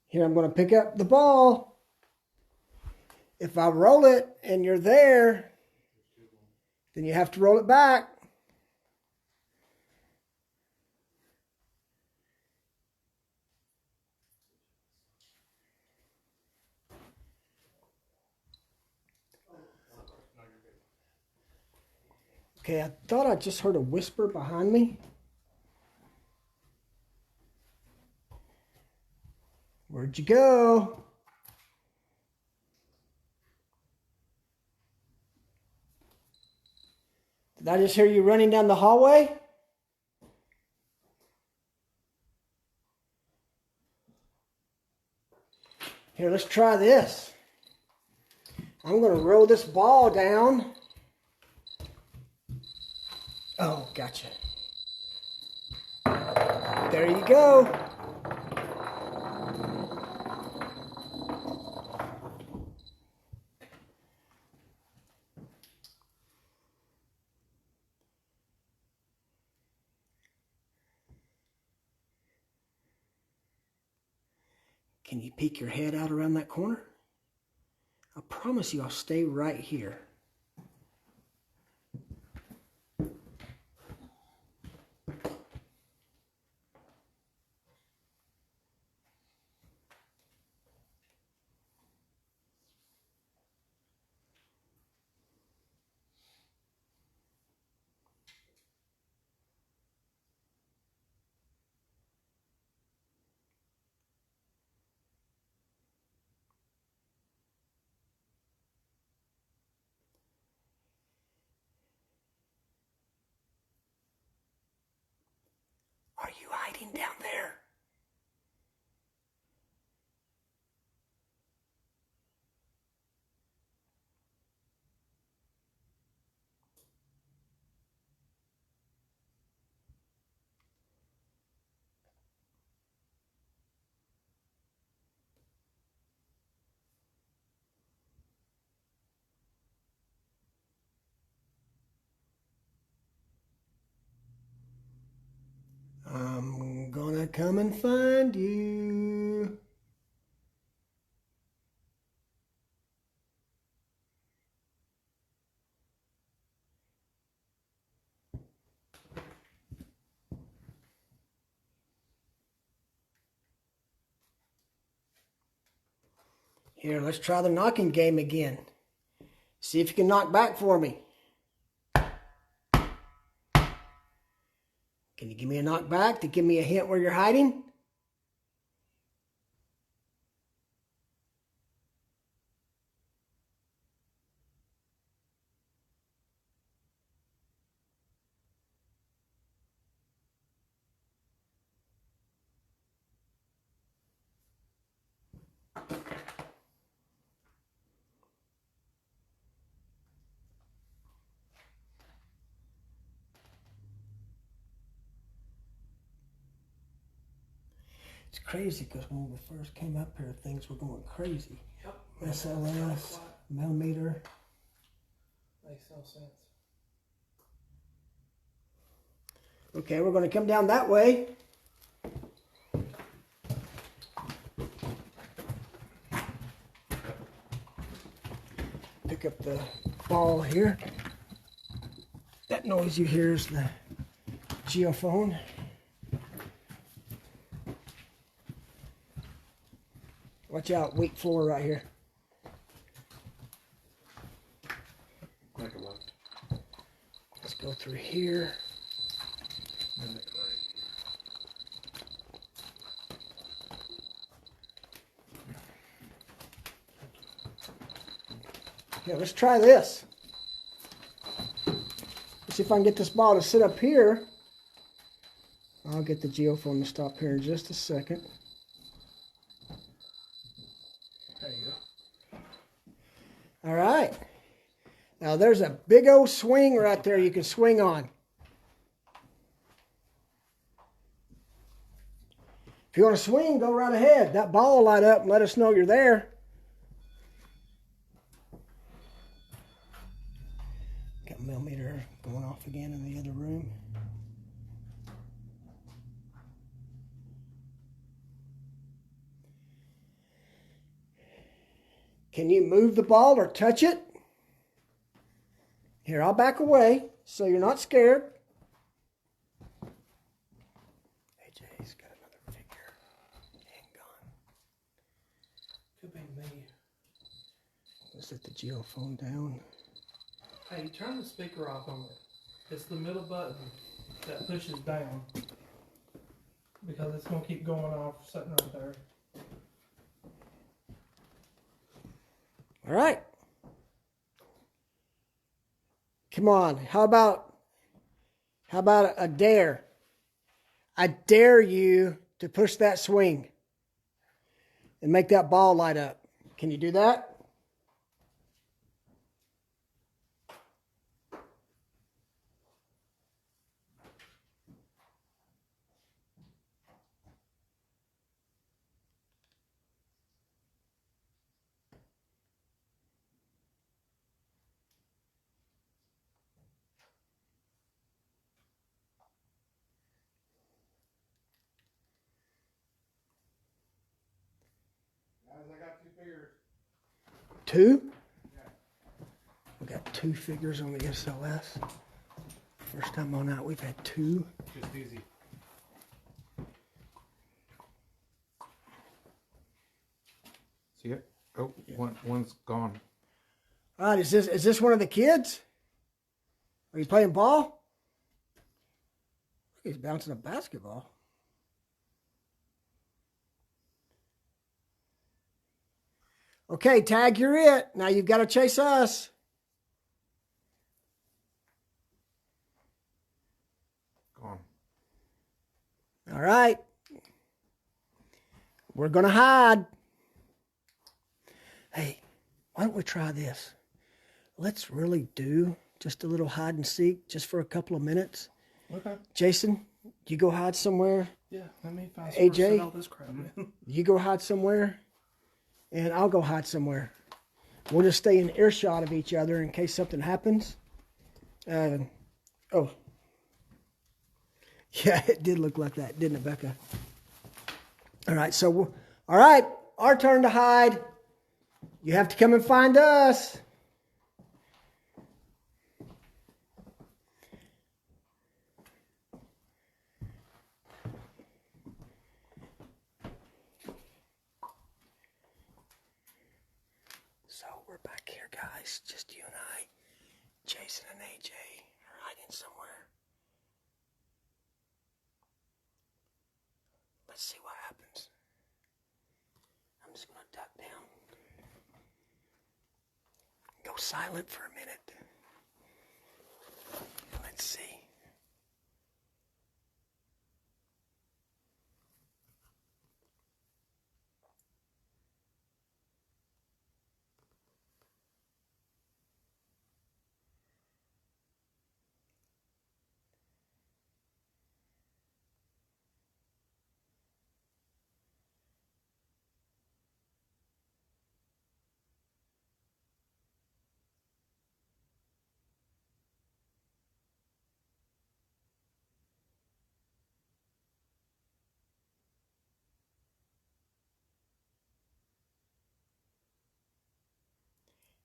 Here, I'm going to pick up the ball. If I roll it and you're there, then you have to roll it back. Okay, I thought I just heard a whisper behind me. Where'd you go? Did I just hear you running down the hallway? Here, let's try this. I'm going to roll this ball down. Oh, gotcha. There you go. Can you peek your head out around that corner? I promise you I'll stay right here. Are you hiding down there? I'm gonna come and find you. Here, let's try the knocking game again. See if you can knock back for me. Can you give me a knock back to give me a hint where you're hiding? It's crazy because when we first came up here, things were going crazy. Yep. SLS, MEL-meter. Makes no sense. Okay, we're going to come down that way. Pick up the ball here. That noise you hear is the geophone. Watch out, weak floor right here. Make a left. Let's go through here. And make a right. Yeah, let's try this. Let's see if I can get this ball to sit up here. I'll get the geophone to stop here in just a second. There you go. All right. Now there's a big old swing right there you can swing on. If you want to swing, go right ahead. That ball will light up and let us know you're there. Got a MEL-meter going off again in the other room. Can you move the ball or touch it? Here, I'll back away so you're not scared. AJ's got another figure. And gone. Could be me. Let's set the geophone down. Hey, turn the speaker off on it. It's the middle button that pushes down. Because it's going to keep going off sitting right there. All right. Come on. How about a dare? I dare you to push that swing and make that ball light up. Can you do that? I got 2 figures. 2? We got 2 figures on the SLS. First time on that, we've had 2. Just easy. See it? Oh, one's gone. All right, is this one of the kids? Are you playing ball? He's bouncing a basketball. Okay, Tag, you're it. Now you've got to chase us. Gone. All right. We're going to hide. Hey, why don't we try this? Let's really do just a little hide and seek just for a couple of minutes. Okay. Jason, you go hide somewhere. Yeah, let me find somewhere to AJ? set all this crap in. You go hide somewhere. And I'll go hide somewhere. We'll just stay in earshot of each other in case something happens. Oh. Yeah, it did look like that, didn't it, Becca? All right, so, all right, our turn to hide. You have to come and find us. So we're back here, guys. Just you and I. Jason and AJ are hiding somewhere. Let's see what happens. I'm just going to duck down. Go silent for a minute. Let's see.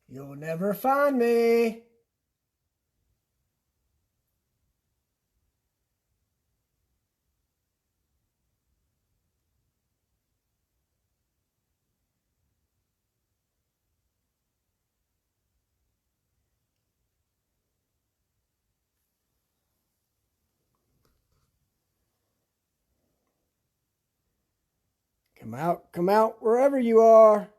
You'll never find me. Come out wherever you are.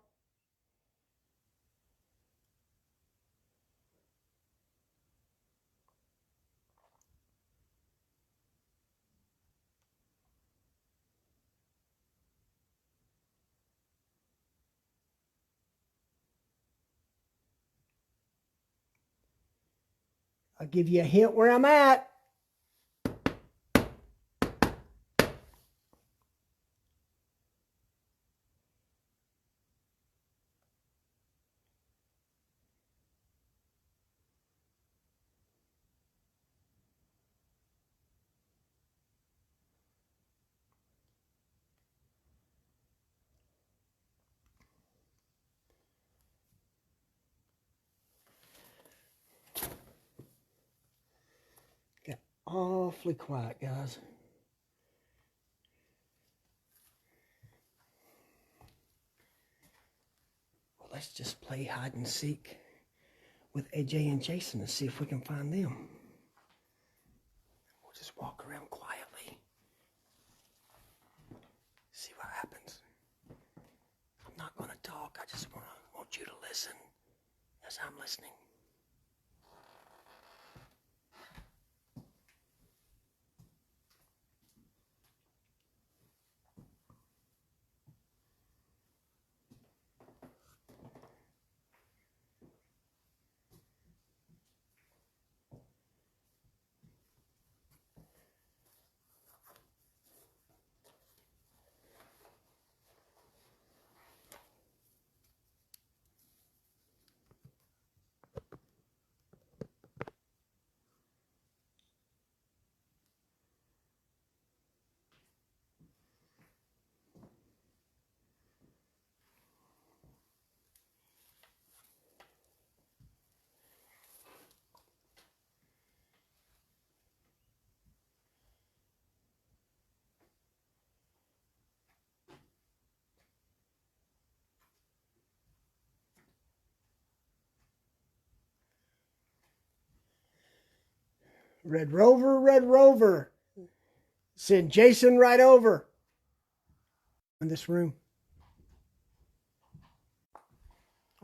I'll give you a hint where I'm at. Got awfully quiet, guys. Well, let's just play hide and seek with AJ and Jason and see if we can find them. We'll just walk around quietly. See what happens. I'm not going to talk. I just want you to listen as I'm listening. Red Rover, Red Rover. Send Jason right over. In this room.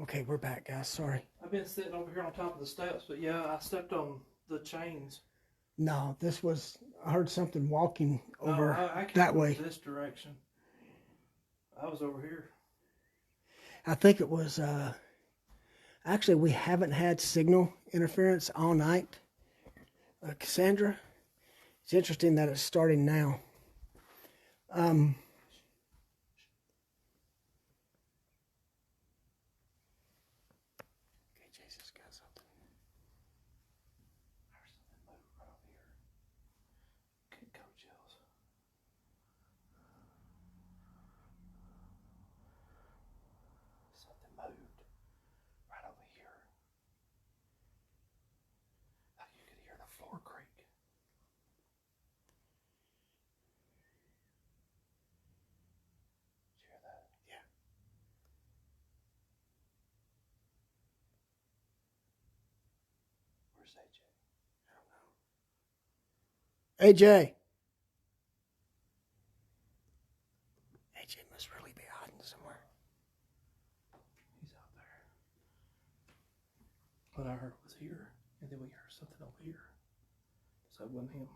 Okay, we're back, guys. Sorry. I've been sitting over here on top of the steps, but yeah, I stepped on the chains. No, this was, I heard something walking over I came that way. This direction. I was over here. I think it was, actually, we haven't had signal interference all night. Cassandra, it's interesting that it's starting now. Okay, Jason's got something. There's something moving right over here. Get coat chills. Something moved right over here. Like you could hear the floor creak. Did you hear that? Yeah. Where's AJ? I don't know. AJ. AJ must really be hiding somewhere. He's out there. What I heard was here, and then we heard something over here. So it wasn't him.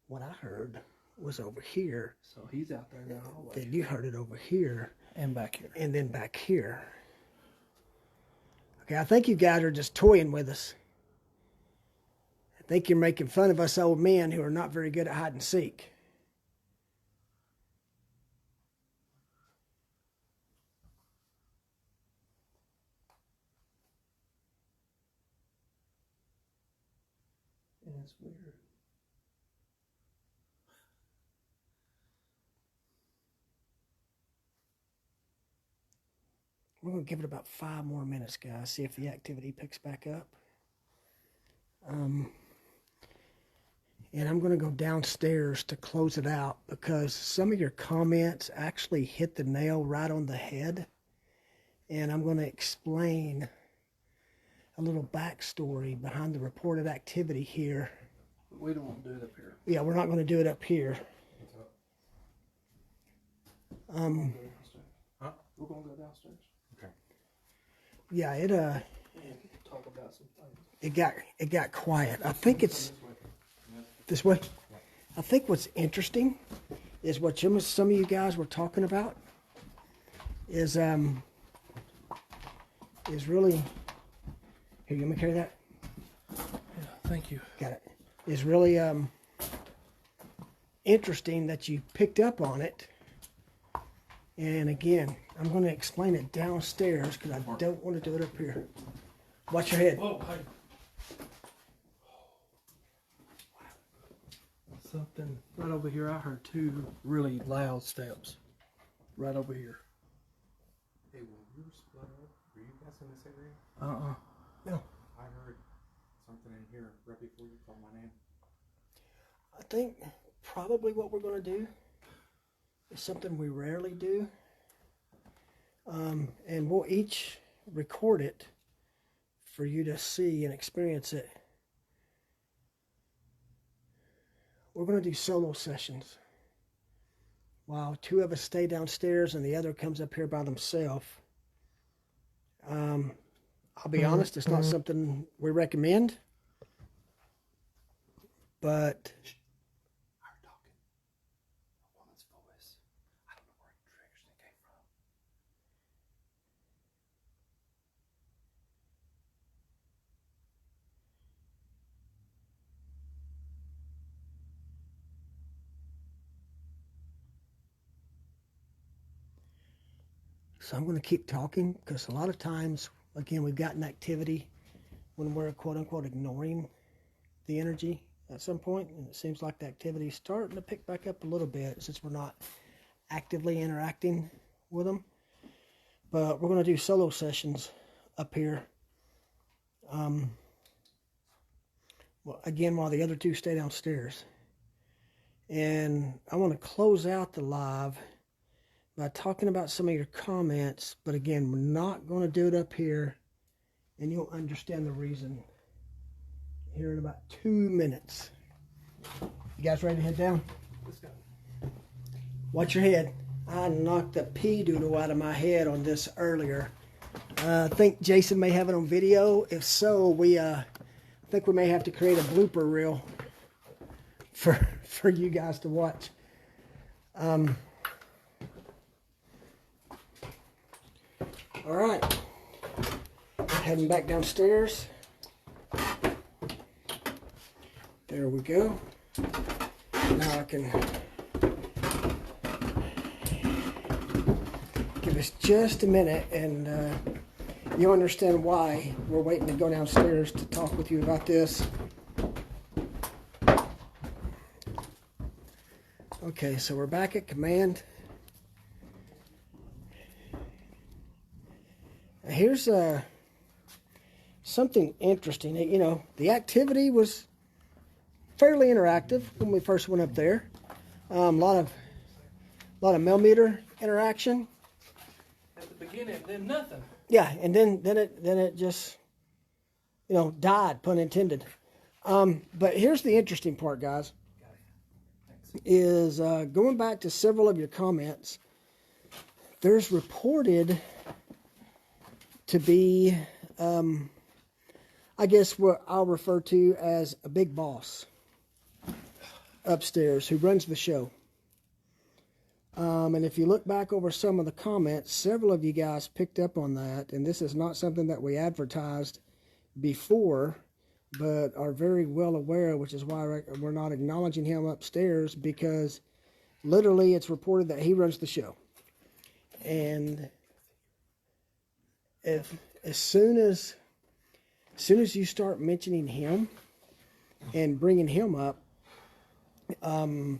What I heard was over here. So he's out there in the hallway. Then you heard it over here. And back here. And then back here. Okay, I think you guys are just toying with us. I think you're making fun of us old men who are not very good at hide and seek. And it's weird. We're going to give it about 5 more minutes, guys. See if the activity picks back up. And I'm going to go downstairs to close it out because some of your comments actually hit the nail right on the head. And I'm going to explain a little backstory behind the reported activity here. We don't want to do it up here. Yeah, we're not going to do it up here. Huh? We're going to go downstairs. Okay. Yeah, it And talk about some things. it got quiet. I think it's this way. I think what's interesting is what some of you guys were talking about is really here. You want me to carry that? Yeah. Thank you. Got it. It's really interesting that you picked up on it. And again, I'm going to explain it downstairs because I don't want to do it up here. Watch your head. Whoa, hey. Something right over here. I heard two really loud steps right over here. Hey, when we were split up, were you guys in this area? No. I heard something in here right before you called my name. I think probably what we're going to do is something we rarely do. And we'll each record it for you to see and experience it. We're going to do solo sessions. While two of us stay downstairs and the other comes up here by themselves. I'll be honest, it's not something we recommend. But I heard talking. A woman's voice. I don't know where it traditionally came from. so I'm going to keep talking because a lot of times, again, we've gotten activity when we're quote unquote ignoring the energy at some point, and it seems like the activity is starting to pick back up a little bit since we're not actively interacting with them. But we're going to do solo sessions up here. Well, again, while the other two stay downstairs. And I want to close out the live by talking about some of your comments. But again, we're not going to do it up here. And you'll understand the reason here in about 2 minutes. You guys ready to head down? Let's go. Watch your head. I knocked the pea doodle out of my head on this earlier. I think Jason may have it on video. If so, I think we may have to create a blooper reel for you guys to watch. All right. Heading back downstairs. There we go. Now I can give us just a minute and you'll understand why we're waiting to go downstairs to talk with you about this. Okay, so we're back at command. Here's something interesting. You know, the activity was fairly interactive when we first went up there. A lot of MEL-meter interaction. At the beginning, then nothing. Yeah, and then it just, you know, died, pun intended. But here's the interesting part, guys, is going back to several of your comments. There's reported to be, I guess what I'll refer to as a big boss upstairs who runs the show. And if you look back over some of the comments, several of you guys picked up on that. And this is not something that we advertised before, but are very well aware, which is why we're not acknowledging him upstairs, because literally it's reported that he runs the show. And as soon as you start mentioning him and bringing him up, I'm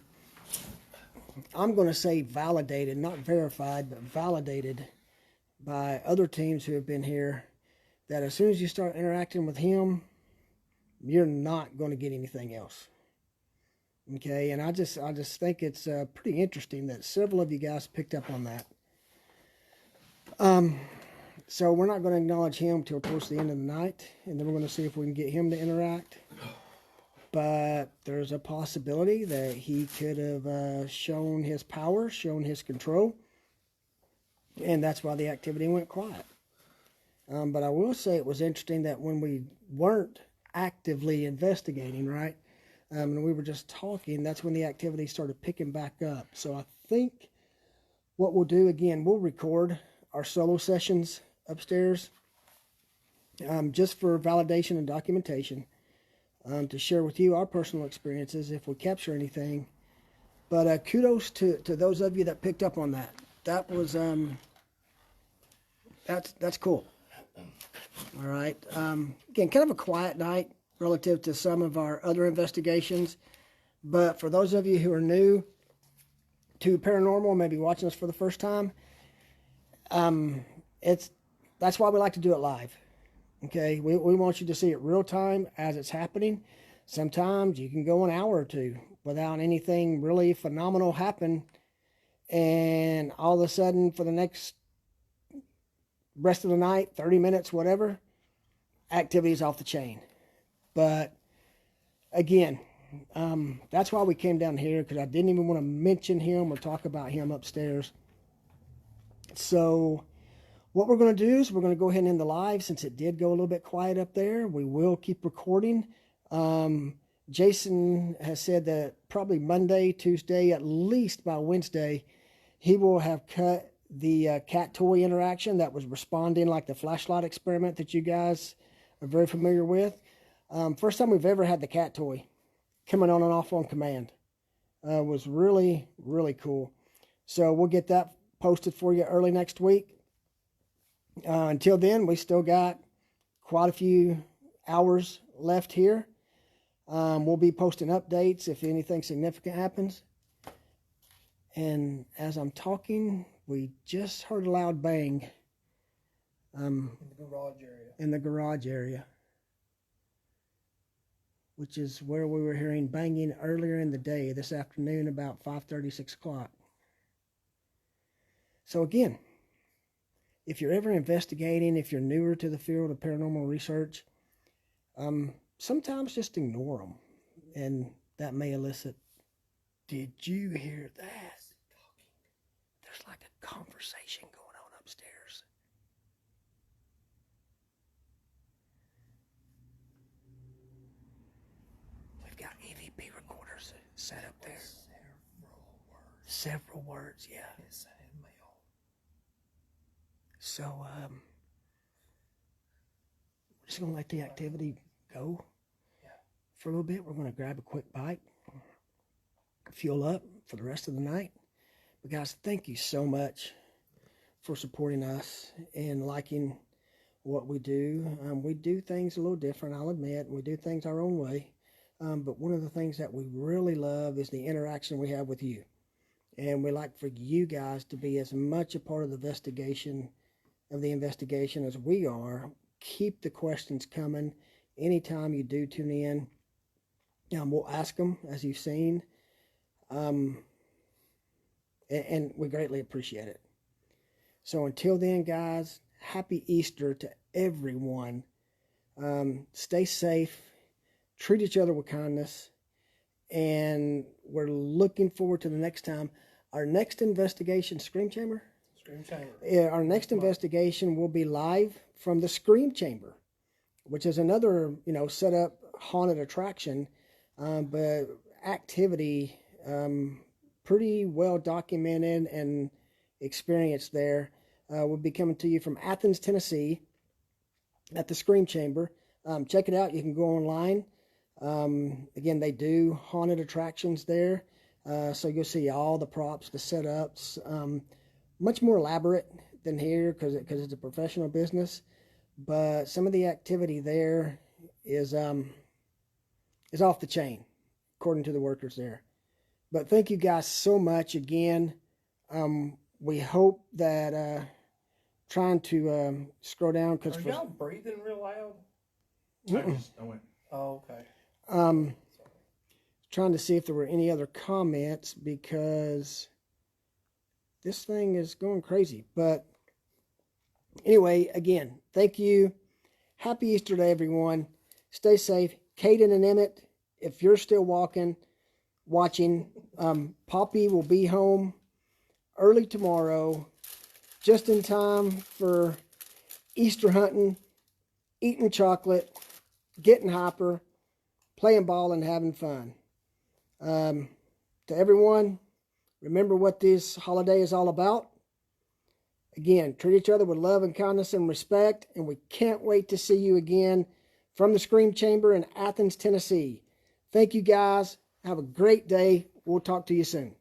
going to say validated, not verified, but validated by other teams who have been here, that as soon as you start interacting with him, you're not going to get anything else. Okay, and I just think it's pretty interesting that several of you guys picked up on that. So we're not going to acknowledge him till towards the end of the night, and then we're going to see if we can get him to interact. But there's a possibility that he could have shown his power, shown his control, and that's why the activity went quiet. But I will say it was interesting that when we weren't actively investigating, right, and we were just talking, that's when the activity started picking back up. So I think what we'll do, again, we'll record our solo sessions upstairs just for validation and documentation. to share with you our personal experiences if we capture anything. But kudos to those of you that picked up on that. That was that's cool. All right. Again, kind of a quiet night relative to some of our other investigations. But for those of you who are new to paranormal, maybe watching us for the first time, that's why we like to do it live. Okay, we want you to see it real time as it's happening. Sometimes you can go an hour or two without anything really phenomenal happen, and all of a sudden for the next rest of the night, 30 minutes, whatever, activity is off the chain. But again, that's why we came down here, because I didn't even want to mention him or talk about him upstairs. So what we're going to do is we're going to go ahead and end the live. Since it did go a little bit quiet up there, we will keep recording. Jason has said that probably Monday, Tuesday, at least by Wednesday, he will have cut the cat toy interaction that was responding like the flashlight experiment that you guys are very familiar with. First time we've ever had the cat toy coming on and off on command. Was really, really cool. So we'll get that posted for you early next week. Until then, we still got quite a few hours left here. We'll be posting updates if anything significant happens. And as I'm talking, we just heard a loud bang In the garage area. in the garage area, which is where we were hearing banging earlier in the day, this afternoon, about 5:30, 6 o'clock. So again, if you're ever investigating, if you're newer to the field of paranormal research, sometimes just ignore them, and that may elicit, did you hear that? There's like a conversation going on upstairs. We've got EVP recorders set up there. Several words, yeah. So, we're just going to let the activity go for a little bit. We're going to grab a quick bite, fuel up for the rest of the night. But guys, thank you so much for supporting us and liking what we do. We do things a little different, I'll admit. We do things our own way. But one of the things that we really love is the interaction we have with you. And we like for you guys to be as much a part of the investigation as we are. Keep the questions coming anytime you do tune in. We'll ask them, as you've seen. And we greatly appreciate it. So until then, guys, happy Easter to everyone. Stay safe. Treat each other with kindness. And we're looking forward to the next time. Our next investigation, Scream Chamber? Scream Chamber. Yeah, our next investigation will be live from the Scream Chamber, which is another, set up haunted attraction, but activity pretty well documented and experienced there. We'll be coming to you from Athens, Tennessee, at the Scream Chamber. Check it out. You can go online. Again, they do haunted attractions there, so you'll see all the props, the setups. Much more elaborate than here because it's a professional business, but some of the activity there is off the chain, according to the workers there. But thank you guys so much again. We hope that trying to scroll down because Are y'all breathing real loud? I went. Oh, okay. Trying to see if there were any other comments because this thing is going crazy. But anyway, again, thank you. Happy Easter to everyone. Stay safe. Caden and Emmett, if you're still watching, Poppy will be home early tomorrow, just in time for Easter hunting, eating chocolate, getting hyper, playing ball, and having fun. To everyone, remember what this holiday is all about. Again, treat each other with love and kindness and respect, and we can't wait to see you again from the Scream Chamber in Athens, Tennessee. Thank you guys. Have a great day. We'll talk to you soon.